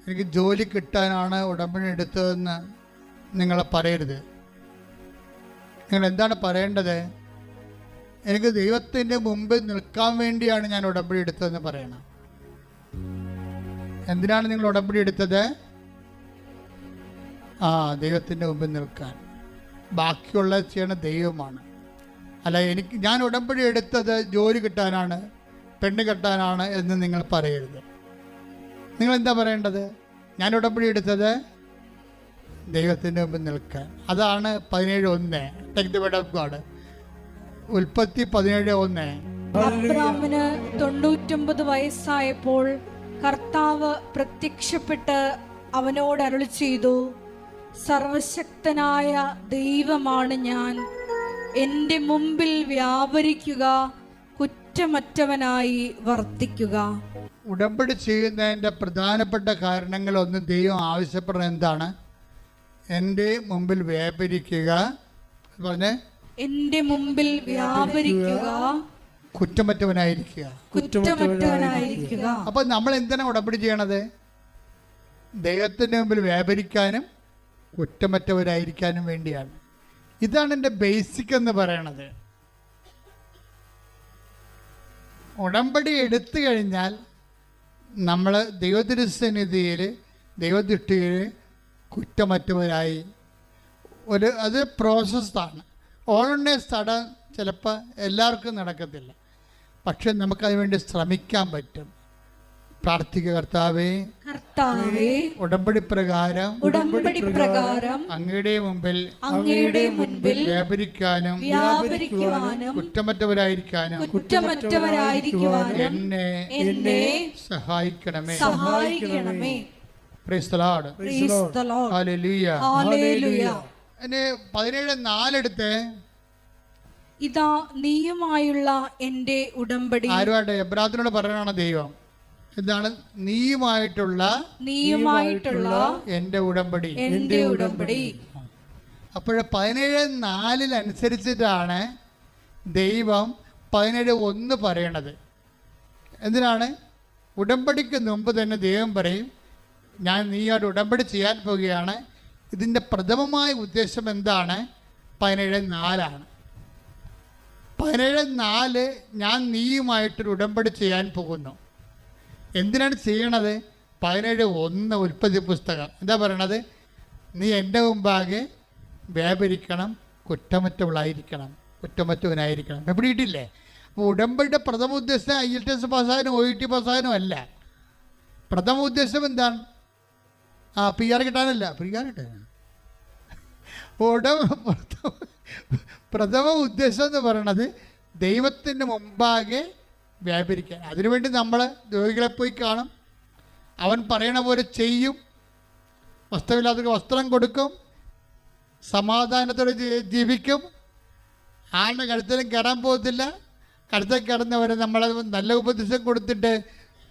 എനിക്ക് ജോലി കിട്ടാനാണ് ഉടമ്പടി എടുത്തതെന്ന് നിങ്ങൾ പറയരുത്. നിങ്ങൾ എന്താണ് പറയേണ്ടത്? എനിക്ക് ദൈവത്തിൻ്റെ മുമ്പിൽ നിൽക്കാൻ വേണ്ടിയാണ് ഞാൻ ഉടമ്പടി എടുത്തതെന്ന് പറയണം. എന്തിനാണ് നിങ്ങൾ ഉടമ്പടി എടുത്തത്? ദൈവത്തിൻ്റെ മുമ്പിൽ നിൽക്കാൻ. ബാക്കിയുള്ളത് ചെയ്യണ ദൈവമാണ്. അല്ല, ഞാൻ ഉടമ്പടി എടുത്തത് ജോലി കിട്ടാനാണ്, പെണ്ണ് കെട്ടാനാണ് എന്ന് നിങ്ങൾ പറയരുത്. നിങ്ങൾ എന്താ പറയേണ്ടത്? ഞാൻ ഉടമ്പടി എടുത്തത് ദൈവത്തിൻ്റെ മുമ്പിൽ നിൽക്കാൻ. അതാണ് 17:1. Take the word of God. ഉൽപ്പത്തി 17:1. അബ്രാമിന് 99 വയസ്സായപ്പോൾ കർത്താവ് പ്രത്യക്ഷപ്പെട്ട് അവനോട് അരുളി ചെയ്തു, സർവശക്തനായ ദൈവമാണ് ഞാൻ, എൻ്റെ മുമ്പിൽ വ്യാപരിക്കുക, കുറ്റമറ്റവനായി വർത്തിക്കുക. ഉടമ്പടി ചെയ്യുന്നതിൻ്റെ പ്രധാനപ്പെട്ട കാരണങ്ങളൊന്ന് ദൈവം ആവശ്യപ്പെടുന്നത് എന്താണ്? എൻ്റെ മുമ്പിൽ വ്യാപരിക്കുക, പറഞ്ഞേ, എൻ്റെ മുമ്പിൽ വ്യാപരിക്കുക, കുറ്റമറ്റവനായിരിക്കുക. അപ്പൊ നമ്മൾ എന്തിനാ ഉടമ്പടി ചെയ്യണത്? ദൈവത്തിൻ്റെ മുമ്പിൽ വ്യാപരിക്കാനും കുറ്റമറ്റവരായിരിക്കാനും വേണ്ടിയാണ്. ഇതാണ് എൻ്റെ ബേസിക് എന്ന് പറയണത്. ഉടമ്പടി എടുത്തു കഴിഞ്ഞാൽ നമ്മൾ ദൈവത്തിരുസന്നിധിയിൽ ദൈവദൃഷ്ടിയിൽ കുറ്റമറ്റവരായി അത് പ്രോസസ്സാണ്. ഓൾറെഡി തടം ചിലപ്പോൾ എല്ലാവർക്കും നടക്കത്തില്ല, പക്ഷെ നമുക്കതിനു വേണ്ടി ശ്രമിക്കാൻ പറ്റും. പ്രാർത്ഥിക്കുക, കർത്താവേ, ഉടമ്പടി പ്രകാരം അങ്ങയുടെ മുമ്പിൽ വ്യാപരിക്കാനും കുറ്റമറ്റവരായിരിക്കാനും എന്നെ സഹായിക്കണമേ. Praise the Lord. ഹല്ലേലൂയ. 17:4 എടുത്ത്. ഇതാ നീയുമായുള്ള എൻ്റെ ഉടമ്പടി. ആരുമായിട്ട്? എബ്രാത്തിനോട് പറയണാണ് ദൈവം. എന്താണ്? നീയുമായിട്ടുള്ള എൻ്റെ ഉടമ്പടി. അപ്പോൾ 17:4 അനുസരിച്ചിട്ടാണ് ദൈവം 17:1 പറയണത്. എന്തിനാണ്? ഉടമ്പടിക്ക് മുമ്പ് തന്നെ ദൈവം പറയും, ഞാൻ നീയോട് ഉടമ്പടി ചെയ്യാൻ പോവുകയാണ്. ഇതിൻ്റെ പ്രഥമമായ ഉദ്ദേശം എന്താണ്? 17:4. 17:4 ഞാൻ നീയുമായിട്ടൊരു ഉടമ്പടി ചെയ്യാൻ പോകുന്നു. എന്തിനാണ് ചെയ്യണത്? 17:1 ഉൽപ്പത്തി പുസ്തകം എന്താ പറയണത്? നീ എൻ്റെ മുമ്പാകെ വ്യാപരിക്കണം, കുറ്റമറ്റവനായിരിക്കണം. എവിടെ ഇട്ടില്ലേ? അപ്പോൾ ഉടമ്പടിയുടെ പ്രഥമ ഉദ്ദേശം IELTS പാസ്സാകാനും OET പാസ്സാകാനും അല്ല. പ്രഥമ ഉദ്ദേശം എന്താണ്? PR കിട്ടാനല്ല, PR കിട്ടാനാണ്. പ്രഥമ ഉദ്ദേശം എന്ന് പറയണത് ദൈവത്തിൻ്റെ മുമ്പാകെ വ്യാപരിക്കാൻ. അതിനുവേണ്ടി നമ്മൾ രോഗികളെ പോയി കാണും, അവൻ പറയണ പോലെ ചെയ്യും, വസ്ത്രമില്ലാത്തവർക്ക് വസ്ത്രം കൊടുക്കും, സമാധാനത്തോടെ ജീവിക്കും, ആളുടെ കഴുത്തിലും കയറാൻ പോകത്തില്ല. കഴുത്തിൽ കയറുന്നവരെ നമ്മൾ നല്ല ഉപദേശം കൊടുത്തിട്ട്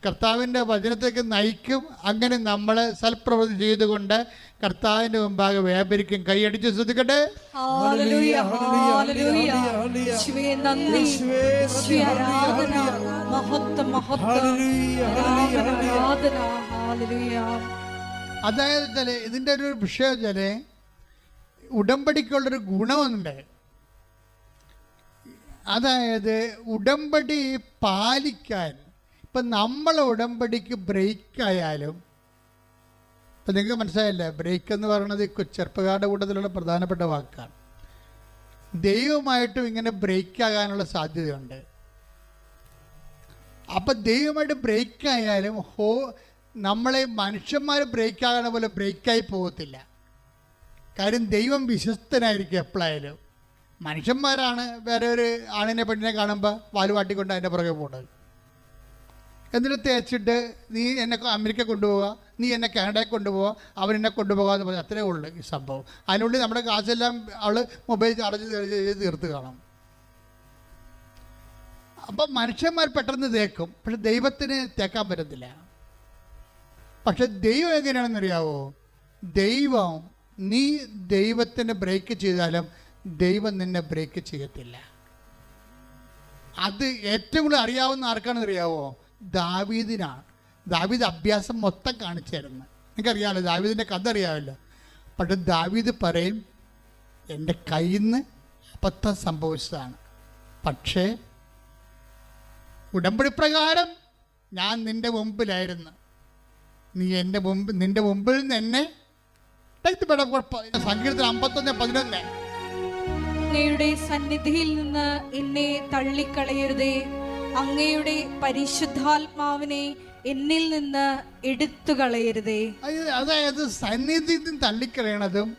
കർത്താവിൻ്റെ വചനത്തേക്ക് നയിക്കും. അങ്ങനെ നമ്മൾ സൽപ്രവൃത്തി ചെയ്തുകൊണ്ട് കർത്താവിൻ്റെ മുമ്പാകെ വ്യാപരിക്കും. കൈയടിച്ച് ശ്രദ്ധിക്കട്ടെ. Hallelujah, hallelujah. യേശുവേ നന്ദി, യേശുവേ ആരാധന, മഹത്വം, മഹത്വം, ആരാധന, ഹല്ലേലൂയ. അതായത് ഇതിൻ്റെ ഒരു വിഷയം വെച്ചാൽ ഉടമ്പടിക്കുള്ളൊരു ഗുണമുണ്ട്. അതായത് ഉടമ്പടി പാലിക്കാൻ, ഇപ്പം നമ്മൾ ഉടമ്പടിക്ക് ബ്രേക്കായാലും, ഇപ്പം നിങ്ങൾക്ക് മനസ്സിലായില്ലേ, ബ്രേക്ക് എന്ന് പറയുന്നത് ചെറുപ്പക്കാരുടെ കൂട്ടത്തിലുള്ള പ്രധാനപ്പെട്ട വാക്കാണ്. ദൈവമായിട്ടും ഇങ്ങനെ ബ്രേക്കാകാനുള്ള സാധ്യതയുണ്ട്. അപ്പം ദൈവമായിട്ട് ബ്രേക്കായാലും നമ്മളെ മനുഷ്യന്മാർ ബ്രേക്കാകണ പോലെ ബ്രേക്കായി പോകത്തില്ല. കാര്യം ദൈവം വിശ്വസ്തനായിരിക്കും എപ്പോഴായാലും. മനുഷ്യന്മാരാണ് വേറെ ഒരു ആണിനെ പെണ്ണിനെ കാണുമ്പോൾ വാലുവാട്ടിക്കൊണ്ട് അതിൻ്റെ പുറകെ പോകുന്നത്. എന്നിട്ട് തേച്ചിട്ട് നീ എന്നെ അമേരിക്ക കൊണ്ടുപോവുക, നീ എന്നെ കാനഡയിൽ കൊണ്ടുപോവുക, അവനെന്നെ കൊണ്ടുപോകുക എന്ന് പറഞ്ഞാൽ അത്രേ ഉള്ളൂ ഈ സംഭവം. അതിനുള്ളിൽ നമ്മുടെ കാശെല്ലാം അവൾ മൊബൈൽ ചാർജ് തീർത്ത് കാണും. അപ്പം മനുഷ്യന്മാർ പെട്ടെന്ന് തേക്കും, പക്ഷെ ദൈവത്തിന് തേക്കാൻ പറ്റത്തില്ല. പക്ഷെ ദൈവം എങ്ങനെയാണെന്നറിയാവോ? ദൈവം, നീ ദൈവത്തിന് ബ്രേക്ക് ചെയ്താലും ദൈവം നിന്നെ ബ്രേക്ക് ചെയ്യത്തില്ല. അത് ഏറ്റവും കൂടുതൽ അറിയാവുന്ന ആർക്കാണെന്ന് അറിയാവോ? ദാവീദിനാണ്. ദാവീദ് അഭ്യാസം മൊത്തം കാണിച്ചായിരുന്നു. നിങ്ങൾക്കറിയാമല്ലോ, ദാവീദിൻ്റെ കഥ അറിയാമല്ലോ. പക്ഷെ ദാവീദ് പറയും, എൻ്റെ കയ്യിൽ നിന്ന് അബദ്ധം സംഭവിച്ചതാണ്, പക്ഷേ ഉടമ്പടി പ്രകാരം ഞാൻ നിൻ്റെ മുമ്പിലായിരുന്നു, നീ നിൻ്റെ മുമ്പിൽ നിന്ന് എന്നെ സങ്കീർത്തനം 51:11 അങ്ങയുടെ സന്നിധിയിൽ നിന്ന് എന്നെ തള്ളിക്കളയരുതേ, അങ്ങയുടെ പരിശുദ്ധാത്മാവിനെ എന്നിൽ നിന്ന് എടുത്തു കളയരുതേ. അതായത് സന്നിധിയിൽ നിന്ന് തള്ളിക്കളയണതും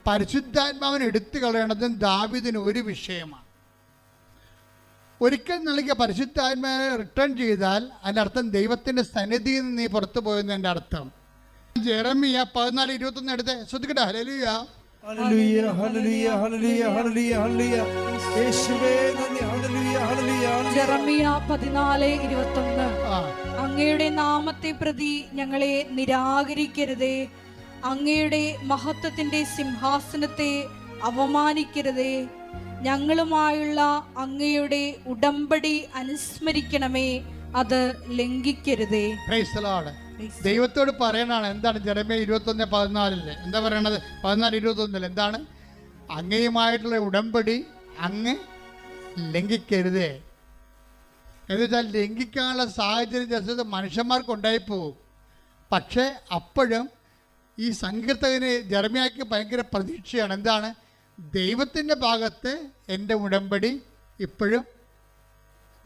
പരിശുദ്ധാത്മാവിനെ എടുത്തു കളയണതും ദാവീദിന് ഒരു വിഷയമാണ്. ഒരിക്കൽ നൽകിയ പരിശുദ്ധാത്മാവിനെ റിട്ടേൺ ചെയ്താൽ അതിൻ്റെ അർത്ഥം ദൈവത്തിൻ്റെ സന്നിധിയിൽ നിന്ന് നീ പുറത്തു പോയെന്നതിൻ്റെ അർത്ഥം. ജെറമിയ 14:21 എടുത്ത് ശ്രദ്ധിക്കട്ടെ. Hallelujah, hallelujah, hallelujah, hallelujah, hallelujah, hallelujah. യേശുവേ നന്ദി. Hallelujah, hallelujah. ജെറമിയ 14:21 അങ്ങയുടെ നാമത്തെ പ്രതി ഞങ്ങളെ നിരാകരിക്കരുതേ, അങ്ങയുടെ മഹത്വത്തിന്റെ സിംഹാസനത്തെ അവമാനിക്കരുതേ, ഞങ്ങളുമായുള്ള അങ്ങയുടെ ഉടമ്പടി അനുസ്മരിക്കണമേ, അത് ലംഘിക്കരുതേ. Praise the Lord. ദൈവത്തോട് പറയണാണ്. എന്താണ് ജെറമ്യ 21:14 എന്താ പറയണത്? 14:21 എന്താണ്? അങ്ങയുമായിട്ടുള്ള ഉടമ്പടി അങ്ങ് ലംഘിക്കരുതേ. എന്ന് വെച്ചാൽ ലംഘിക്കാനുള്ള സാഹചര്യം ചിലത് മനുഷ്യന്മാർക്ക് ഉണ്ടായിപ്പോവും. പക്ഷേ അപ്പോഴും ഈ സങ്കീർത്തകന് ജെറമ്യായ്ക്ക് ഭയങ്കര പ്രതീക്ഷയാണ്. എന്താണ്? ദൈവത്തിൻ്റെ ഭാഗത്ത് എൻ്റെ ഉടമ്പടി ഇപ്പോഴും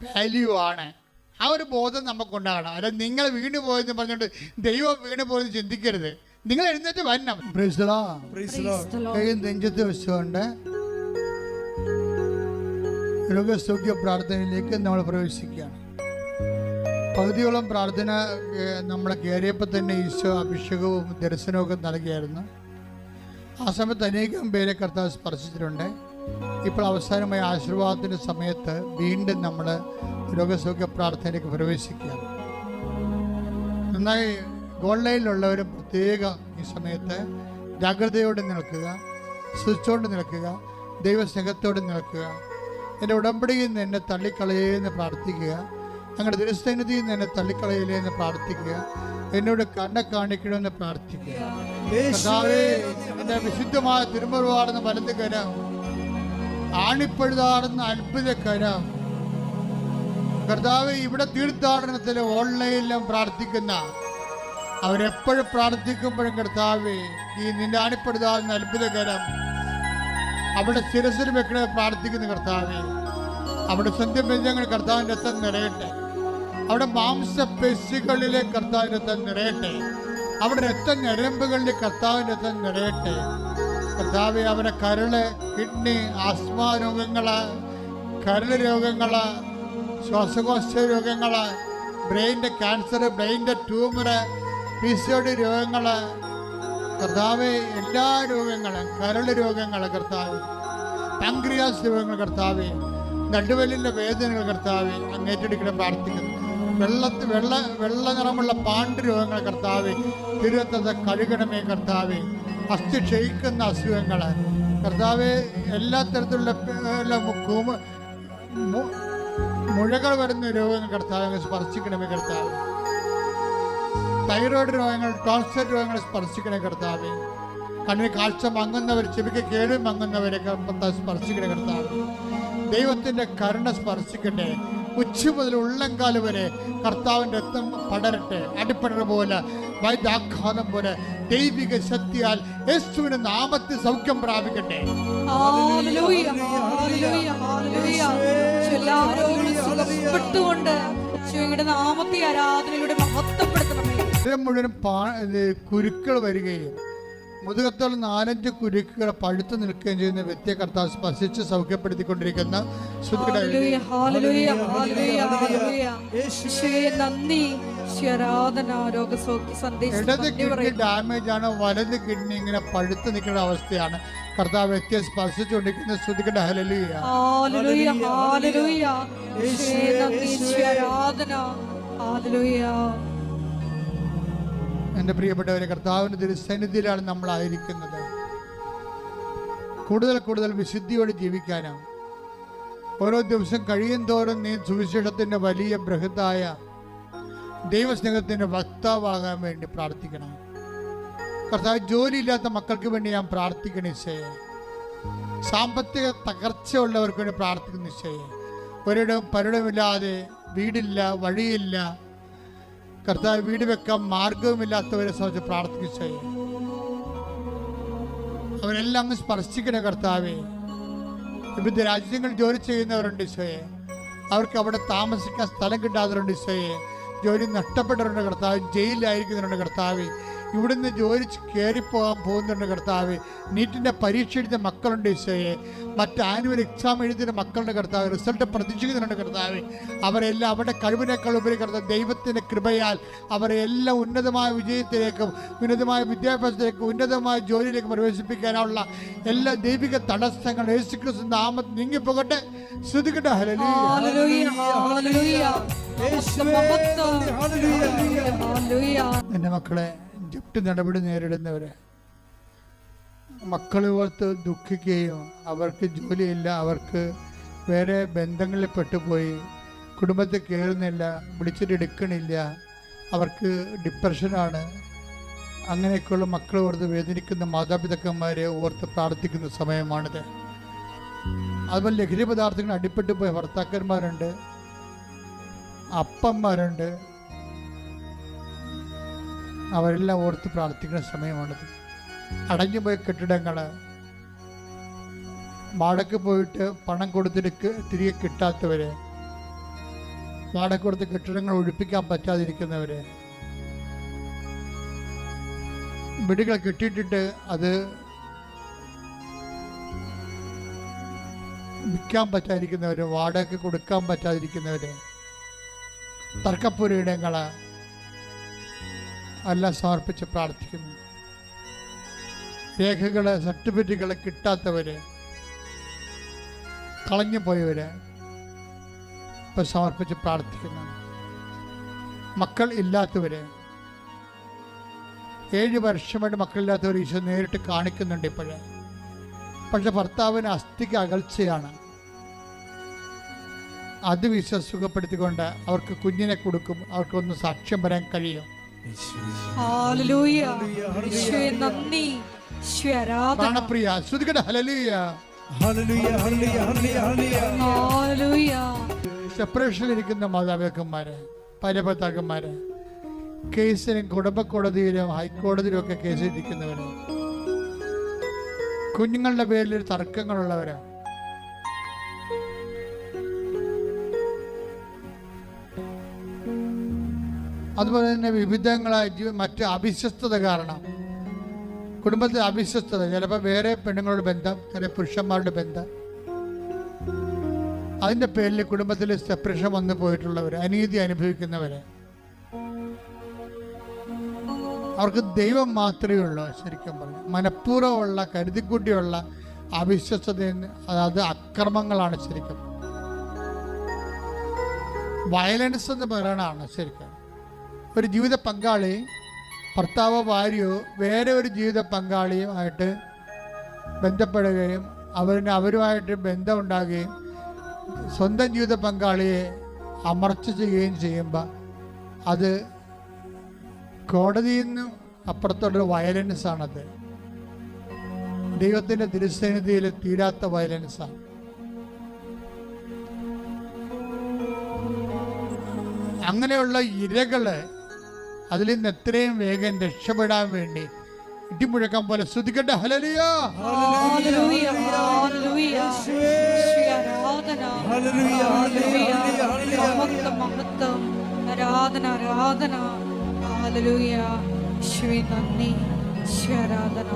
വാല്യൂ ആണ്. ആ ഒരു ബോധം നമുക്കുണ്ടാകണം. അല്ല നിങ്ങൾ വീണു പോയെന്ന് പറഞ്ഞുകൊണ്ട് ദൈവം വീണു പോയെന്ന് ചിന്തിക്കരുത്. നിങ്ങൾ എഴുന്നേറ്റ് വരണം. കൈ നെഞ്ചത്ത് വെച്ചുകൊണ്ട് രോഗസൗഖ്യ പ്രാർത്ഥനയിലേക്ക് നമ്മൾ പ്രവേശിക്കുകയാണ്. പകുതിയോളം പ്രാർത്ഥന നമ്മളെ കയറിയപ്പോൾ തന്നെ ഈശോ അഭിഷേകവും ദർശനവും ഒക്കെ നൽകിയായിരുന്നു. ആ സമയത്ത് അനേകം പേരെ കർത്താവ് സ്പർശിച്ചിട്ടുണ്ട്. ഇപ്പോൾ അവസാനമായ ആശീർവാദത്തിൻ്റെ സമയത്ത് വീണ്ടും നമ്മൾ രോഗസൗഖ്യ പ്രാർത്ഥനയിലേക്ക് പ്രവേശിക്കുകയാണ്. നന്നായി ഓൺലൈനിലുള്ളവരും പ്രത്യേകം ഈ സമയത്ത് ജാഗ്രതയോടെ നിൽക്കുക, സ്വിച്ചുകൊണ്ട് നിൽക്കുക, ദൈവസ്നേഹത്തോടെ നിൽക്കുക. എൻ്റെ ഉടമ്പടിയിൽ നിന്ന് എന്നെ തള്ളിക്കളയെന്ന് പ്രാർത്ഥിക്കുക. അങ്ങയുടെ ദുരസ്ഥനിധിയിൽ നിന്ന് എന്നെ തള്ളിക്കളയില്ലേ എന്ന് പ്രാർത്ഥിക്കുക. എന്നോട് കണ്ണ കാണിക്കണമെന്ന് പ്രാർത്ഥിക്കുക. എൻ്റെ വിശുദ്ധമായ തിരുമുറിവാടുന്ന വലത് കരം, ആണിപ്പഴുതാടുന്ന അത്ഭുത കരം കർത്താവ്, ഇവിടെ തീർത്ഥാടനത്തിൽ ഓൺലൈനിലും പ്രാർത്ഥിക്കുന്ന അവരെപ്പോഴും പ്രാർത്ഥിക്കുമ്പോഴും കർത്താവ്, ഈ നിന്റെ ആണിപ്പഴുതാടുന്ന അത്ഭുത കരം അവിടെ ശിരസിൽ വെക്കണേ പ്രാർത്ഥിക്കുന്ന കർത്താവേ, അവിടെ സന്ധ്യബന്ധങ്ങൾ കർത്താവിൻ്റെ രക്തം നിറയട്ടെ. അവിടെ മാംസപേശികളിലെ കർത്താവിൻ്റെ രക്തം നിറയട്ടെ. അവിടെ രക്തഞരമ്പുകളിലെ കർത്താവിൻ്റെ രക്തം നിറയട്ടെ. കർത്താവെ, അവരുടെ കരള്, കിഡ്നി, ആസ്മ രോഗങ്ങള്, കരൾ രോഗങ്ങള്, ശ്വാസകോശ രോഗങ്ങള്, ബ്രെയിൻ്റെ ക്യാൻസർ, ബ്രെയിൻ്റെ ട്യൂമറ്, PCOD രോഗങ്ങള്, കർത്താവെ, എല്ലാ രോഗങ്ങളും, കരൾ രോഗങ്ങൾ കർത്താവ്, പാങ്ക്രിയാസ് രോഗങ്ങൾ കർത്താവെ, നടുവലിൻ്റെ വേദനകൾ കർത്താവെ, അങ്ങേറ്റെടുക്കണം പ്രാർത്ഥിക്കുന്നു. വെള്ള നിറമുള്ള പാണ്ട് രോഗങ്ങൾ കർത്താവെ, തിരുവത്തത് കഴുകണമേ കർത്താവെ. അസ്ഥി ക്ഷയിക്കുന്ന അസുഖങ്ങൾ കർത്താവെ, എല്ലാ തരത്തിലുള്ള മുഴകൾ വരുന്ന രോഗങ്ങൾ കർത്താവെ സ്പർശിക്കണമേ കർത്താവ്. തൈറോയ്ഡ് രോഗങ്ങൾ, ടോൺസിൽ രോഗങ്ങൾ സ്പർശിക്കണേ കർത്താവെ. കണ്ണിന് കാഴ്ച മങ്ങുന്നവർ, ചെവിക്ക് കേട് മങ്ങുന്നവരെ സ്പർശിക്കണേ കർത്താവ്. ദൈവത്തിൻ്റെ കരുണ സ്പർശിക്കട്ടെ. ഉച്ച മുതൽ ഉള്ളംകാല് വരെ കർത്താവിൻ്റെ രക്തം പടരട്ടെ. അടിപ്പടർ പോലെ, വൈദ്യാഘാതം പോലെ ദൈവിക ശക്തിയാൽ യേശുവിന്റെ നാമത്തിൽ സൗഖ്യം പ്രാപിക്കട്ടെ. മുഴുവൻ കുരുക്കൾ വരികയും മുതുകത്തോളം 4-5 കുരുക്കുകൾ പഴുത്തു നിൽക്കുകയും ചെയ്യുന്ന വ്യക്തിയെ കർത്താവ് സ്പർശിച്ച് സൗഖ്യപ്പെടുത്തിക്കൊണ്ടിരിക്കുന്ന ഇടത് കിഡ്നി ഡാമേജ് ആണ്, വലത് കിഡ്നി ഇങ്ങനെ പഴുത്ത് നിൽക്കുന്ന അവസ്ഥയാണ്. കർത്താവ് വ്യക്തിയെ സ്പർശിച്ചുകൊണ്ടിരിക്കുന്ന ശ്രുതികയുടെ ഹല്ലേലൂയ. എൻ്റെ പ്രിയപ്പെട്ടവരെ, കർത്താവിൻ്റെ തിരുസന്നിധിയിലാണ് നമ്മളായിരിക്കുന്നത്. കൂടുതൽ കൂടുതൽ വിശുദ്ധിയോടെ ജീവിക്കാനാണ്. ഓരോ ദിവസം കഴിയും തോറും നീ സുവിശേഷത്തിൻ്റെ വലിയ ബൃഹത്തായ ദൈവസ്നേഹത്തിൻ്റെ വക്താവാകാൻ വേണ്ടി പ്രാർത്ഥിക്കണം. കർത്താവ്, ജോലിയില്ലാത്ത മക്കൾക്ക് വേണ്ടി ഞാൻ പ്രാർത്ഥിക്കണം ഈശോയെ. സാമ്പത്തിക തകർച്ചയുള്ളവർക്ക് വേണ്ടി പ്രാർത്ഥിക്കുന്ന ഈശോയെ. ഒരിടവും പരിടമില്ലാതെ, വീടില്ല, വഴിയില്ല, കർത്താവ് വീട് വെക്കാൻ മാർഗവുമില്ലാത്തവരെ സംബന്ധിച്ച് പ്രാർത്ഥിച്ചു. അവരെല്ലാം അങ്ങ് സ്പർശിക്കണേ കർത്താവേ. വിവിധ രാജ്യങ്ങളിൽ ജോലി ചെയ്യുന്നവരുണ്ട് ഈശോയെ. അവർക്ക് അവിടെ താമസിക്കാൻ സ്ഥലം കിട്ടാത്തവരുണ്ട് ഈശോയെ. ജോലി നഷ്ടപ്പെട്ടവരുണ്ട് കർത്താവ്. ജയിലിലായിരിക്കുന്നവരുണ്ട് കർത്താവ്. ഇവിടുന്ന് ജോലി കയറിപ്പോകാൻ പോകുന്നുണ്ട് കർത്താവ്. നീറ്റിൻ്റെ പരീക്ഷ എഴുതിയ മക്കളുണ്ട് ഈശോയെ. മറ്റ് ആനുവൽ എക്സാം എഴുതിയ മക്കളുടെ കർത്താവ്. റിസൾട്ട് പ്രതീക്ഷിക്കുന്നുണ്ട് കർത്താവ്. അവരെല്ലാം അവരുടെ കഴിവിനേക്കാൾ ഉപരി കർത്താവ് ദൈവത്തിൻ്റെ കൃപയാൽ അവരെല്ലാം ഉന്നതമായ വിജയത്തിലേക്കും ഉന്നതമായ വിദ്യാഭ്യാസത്തിലേക്കും ഉന്നതമായ ജോലിയിലേക്കും പ്രവേശിപ്പിക്കാനുള്ള എല്ലാ ദൈവിക തടസ്സങ്ങൾ യേശുക്രിസ്തു നാമത്തിൽ നീങ്ങിപ്പോകട്ടെ. ശ്രുതികട്ടെ. എൻ്റെ മക്കളെ, ജപ്തി നടപടി നേരിടുന്നവരെ മക്കളെ ഓർത്ത് ദുഃഖിക്കുകയും അവർക്ക് ജോലിയില്ല, അവർക്ക് വേറെ ബന്ധങ്ങളിൽ പെട്ടുപോയി, കുടുംബത്തിൽ കയറുന്നില്ല, വിളിച്ചിട്ട് എടുക്കണില്ല, അവർക്ക് ഡിപ്രഷനാണ്, അങ്ങനെയൊക്കെയുള്ള മക്കളെ ഓർത്ത് വേദനിക്കുന്ന മാതാപിതാക്കന്മാരെ ഓർത്ത് പ്രാർത്ഥിക്കുന്ന സമയമാണിത്. അതുപോലെ ലഹരി പദാർത്ഥങ്ങൾ അടിപ്പെട്ടു പോയ ഭർത്താക്കന്മാരുണ്ട്, അപ്പന്മാരുണ്ട്, അവരെല്ലാം ഓർത്ത് പ്രാർത്ഥിക്കുന്ന സമയമാണിത്. അടഞ്ഞുപോയ കെട്ടിടങ്ങൾ, വാടക പോയിട്ട് പണം കൊടുത്തിട്ട് തിരികെ കിട്ടാത്തവര്, വാടക കൊടുത്ത് കെട്ടിടങ്ങൾ ഒഴിപ്പിക്കാൻ പറ്റാതിരിക്കുന്നവര്, വീടുകൾ കെട്ടിയിട്ടിട്ട് അത് വിൽക്കാൻ പറ്റാതിരിക്കുന്നവര്, വാടക കൊടുക്കാൻ പറ്റാതിരിക്കുന്നവര്, തർക്കപ്പുരയിടങ്ങള് എല്ലാം സമർപ്പിച്ച് പ്രാർത്ഥിക്കുന്നു. രേഖകള്, സർട്ടിഫിക്കറ്റുകൾ കിട്ടാത്തവര്, കളഞ്ഞു പോയവര് ഇപ്പം സമർപ്പിച്ച് പ്രാർത്ഥിക്കുന്നു. മക്കൾ ഇല്ലാത്തവര്, 7 വർഷമായിട്ട് മക്കളില്ലാത്തവർ ഈശോ നേരിട്ട് കാണിക്കുന്നുണ്ട് ഇപ്പോഴേ. പക്ഷെ ഭർത്താവിന് അസ്ഥിക്ക് അകൽച്ചയാണ്. അത് സുഖപ്പെടുത്തിക്കൊണ്ട് അവർക്ക് കുഞ്ഞിനെ കൊടുക്കും, അവർക്കൊന്ന് സാക്ഷ്യം പറയാൻ കഴിയും. സെപ്പറേഷനിലിരിക്കുന്ന മാതാപിതാക്കന്മാര്, ഭാര്യഭർത്താക്കന്മാര്, കേസിലും കുടുംബ കോടതിയിലും ഹൈക്കോടതിയിലും ഒക്കെ കേസിലിരിക്കുന്നവര്, കുഞ്ഞുങ്ങളുടെ പേരിൽ തർക്കങ്ങളുള്ളവര്, അതുപോലെ തന്നെ വിവിധങ്ങളായ മറ്റ് അവിശ്വസ്തത കാരണം, കുടുംബത്തിൽ അവിശ്വസ്തത, ചിലപ്പോൾ വേറെ പെണ്ണുങ്ങളോട് ബന്ധം, ചില പുരുഷന്മാരുടെ ബന്ധം, അതിൻ്റെ പേരിൽ കുടുംബത്തിൽ സെപ്പറേഷൻ വന്നു പോയിട്ടുള്ളവർ, അനീതി അനുഭവിക്കുന്നവർ, അവർക്ക് ദൈവം മാത്രമേ ഉള്ളൂ. ശരിക്കും പറഞ്ഞു മനഃപൂർവ്വമുള്ള കരുതിക്കൂട്ടിയുള്ള അവിശ്വസ്തതയെന്ന്, അതായത് അക്രമങ്ങളാണ് ശരിക്കും. വയലൻസ് എന്ന് പറയണതാണ് ശരിക്കും. ഒരു ജീവിത പങ്കാളി, ഭർത്താവോ ഭാര്യയോ വേറെ ഒരു ജീവിത പങ്കാളിയുമായിട്ട് ബന്ധപ്പെടുകയും അവരുമായിട്ട് ബന്ധമുണ്ടാകുകയും സ്വന്തം ജീവിത പങ്കാളിയെ അമർച്ച ചെയ്യുകയും ചെയ്യുമ്പോൾ അത് കോടതിയിൽ നിന്ന് അപ്പുറത്തുള്ള വയലൻസാണത്. ദൈവത്തിൻ്റെ തിരുസന്നിധിയിൽ തീരാത്ത വയലൻസാണ്. അങ്ങനെയുള്ള ഇരകള് അതിൽ നിന്ന് എത്രയും വേഗം രക്ഷപ്പെടാൻ വേണ്ടി ഇടിമുഴക്കം പോലെ ശ്രുതിക്കട്ടെ. ഹല്ലേലൂയ, ഹല്ലേലൂയ, ഹല്ലേലൂയ, ആരാധന, ഹല്ലേലൂയ, മഹത്വം, ആരാധന, ആരാധന, ഹല്ലേലൂയ, യേശുവേ നന്ദി, ആരാധന.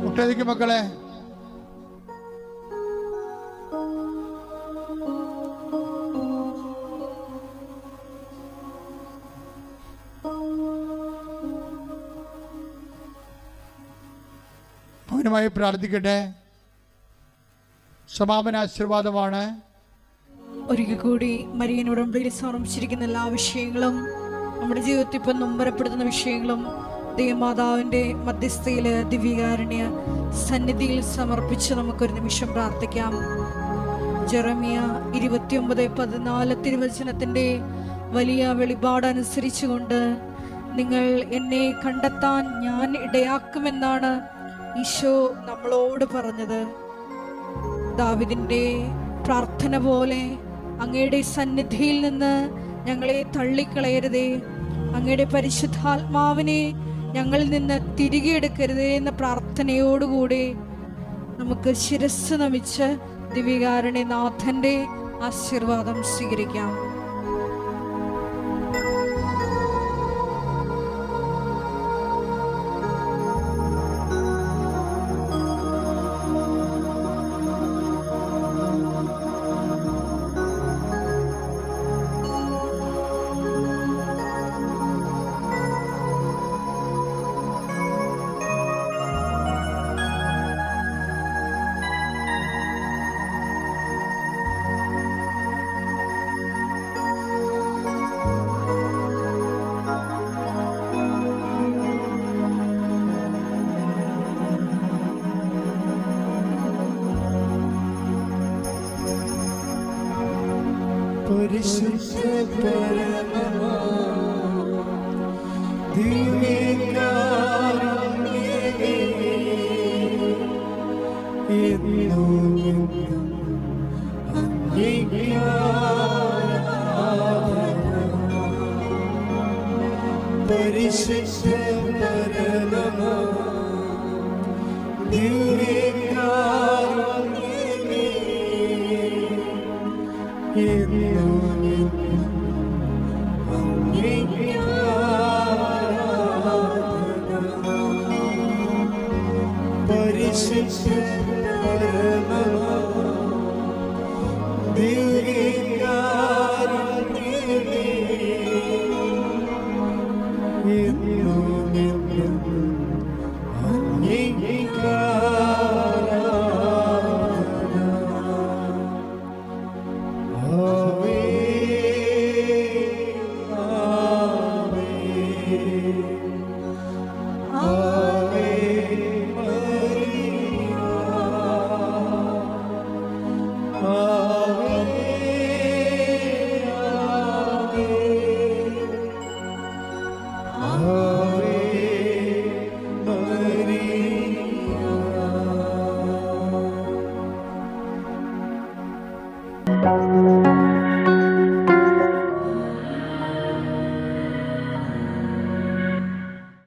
മുട്ടതിക്ക് മക്കളെ, മൗനമായി പ്രാർത്ഥിക്കട്ടെ. സമാപന ആശീർവാദമാണ്. ഒരിക്കൽ കൂടി മരിയൻ ഉടമ്പടിയിൽ സമർപ്പിച്ചിരിക്കുന്ന എല്ലാ വിഷയങ്ങളും, നമ്മുടെ ജീവിതത്തിൽ ഇപ്പം നൊമ്പരപ്പെടുത്തുന്ന വിഷയങ്ങളും ദൈവമാതാവിൻ്റെ മധ്യസ്ഥയിൽ ദിവ്യകാരുണ്യ സന്നിധിയിൽ സമർപ്പിച്ച് നമുക്കൊരു നിമിഷം പ്രാർത്ഥിക്കാം. ജെറമിയ 29:14 തിരുവചനത്തിൻ്റെ വലിയ വെളിപാടനുസരിച്ചുകൊണ്ട് നിങ്ങൾ എന്നെ കണ്ടെത്താൻ ഞാൻ ഇടയാക്കുമെന്നാണ് ഈശോ നമ്മളോട് പറഞ്ഞത്. ദാവീദിന്റെ പ്രാർത്ഥന പോലെ അങ്ങയുടെ സന്നിധിയിൽ നിന്ന് ഞങ്ങളെ തള്ളിക്കളയരുതേ, അങ്ങയുടെ പരിശുദ്ധാത്മാവിനെ ഞങ്ങളിൽ നിന്ന് തിരികെ എടുക്കരുതേ എന്ന പ്രാർത്ഥനയോടുകൂടി നമുക്ക് ശിരസ് നമിച്ച് ദിവ്യകാരുണ്യനാഥന്റെ ആശീർവാദം സ്വീകരിക്കാം. പരിശുദ്ധ പരമമാ ദിവ്യകാരുണ്യമേ, എന്നും അങ്ങേക്ക് ആരാധന. പരിശുദ്ധ പരമമാ ദിവ്യകാരുണ്യമേ, എന്നും അങ്ങേക്ക് ആരാധന. പരിശുദ്ധ പരമമാ ദിവ്യകാരുണ്യമേ, എന്നും അങ്ങേക്ക് ആരാധന. ആവേ ആവേ ആവേ മരിയ, ആവേ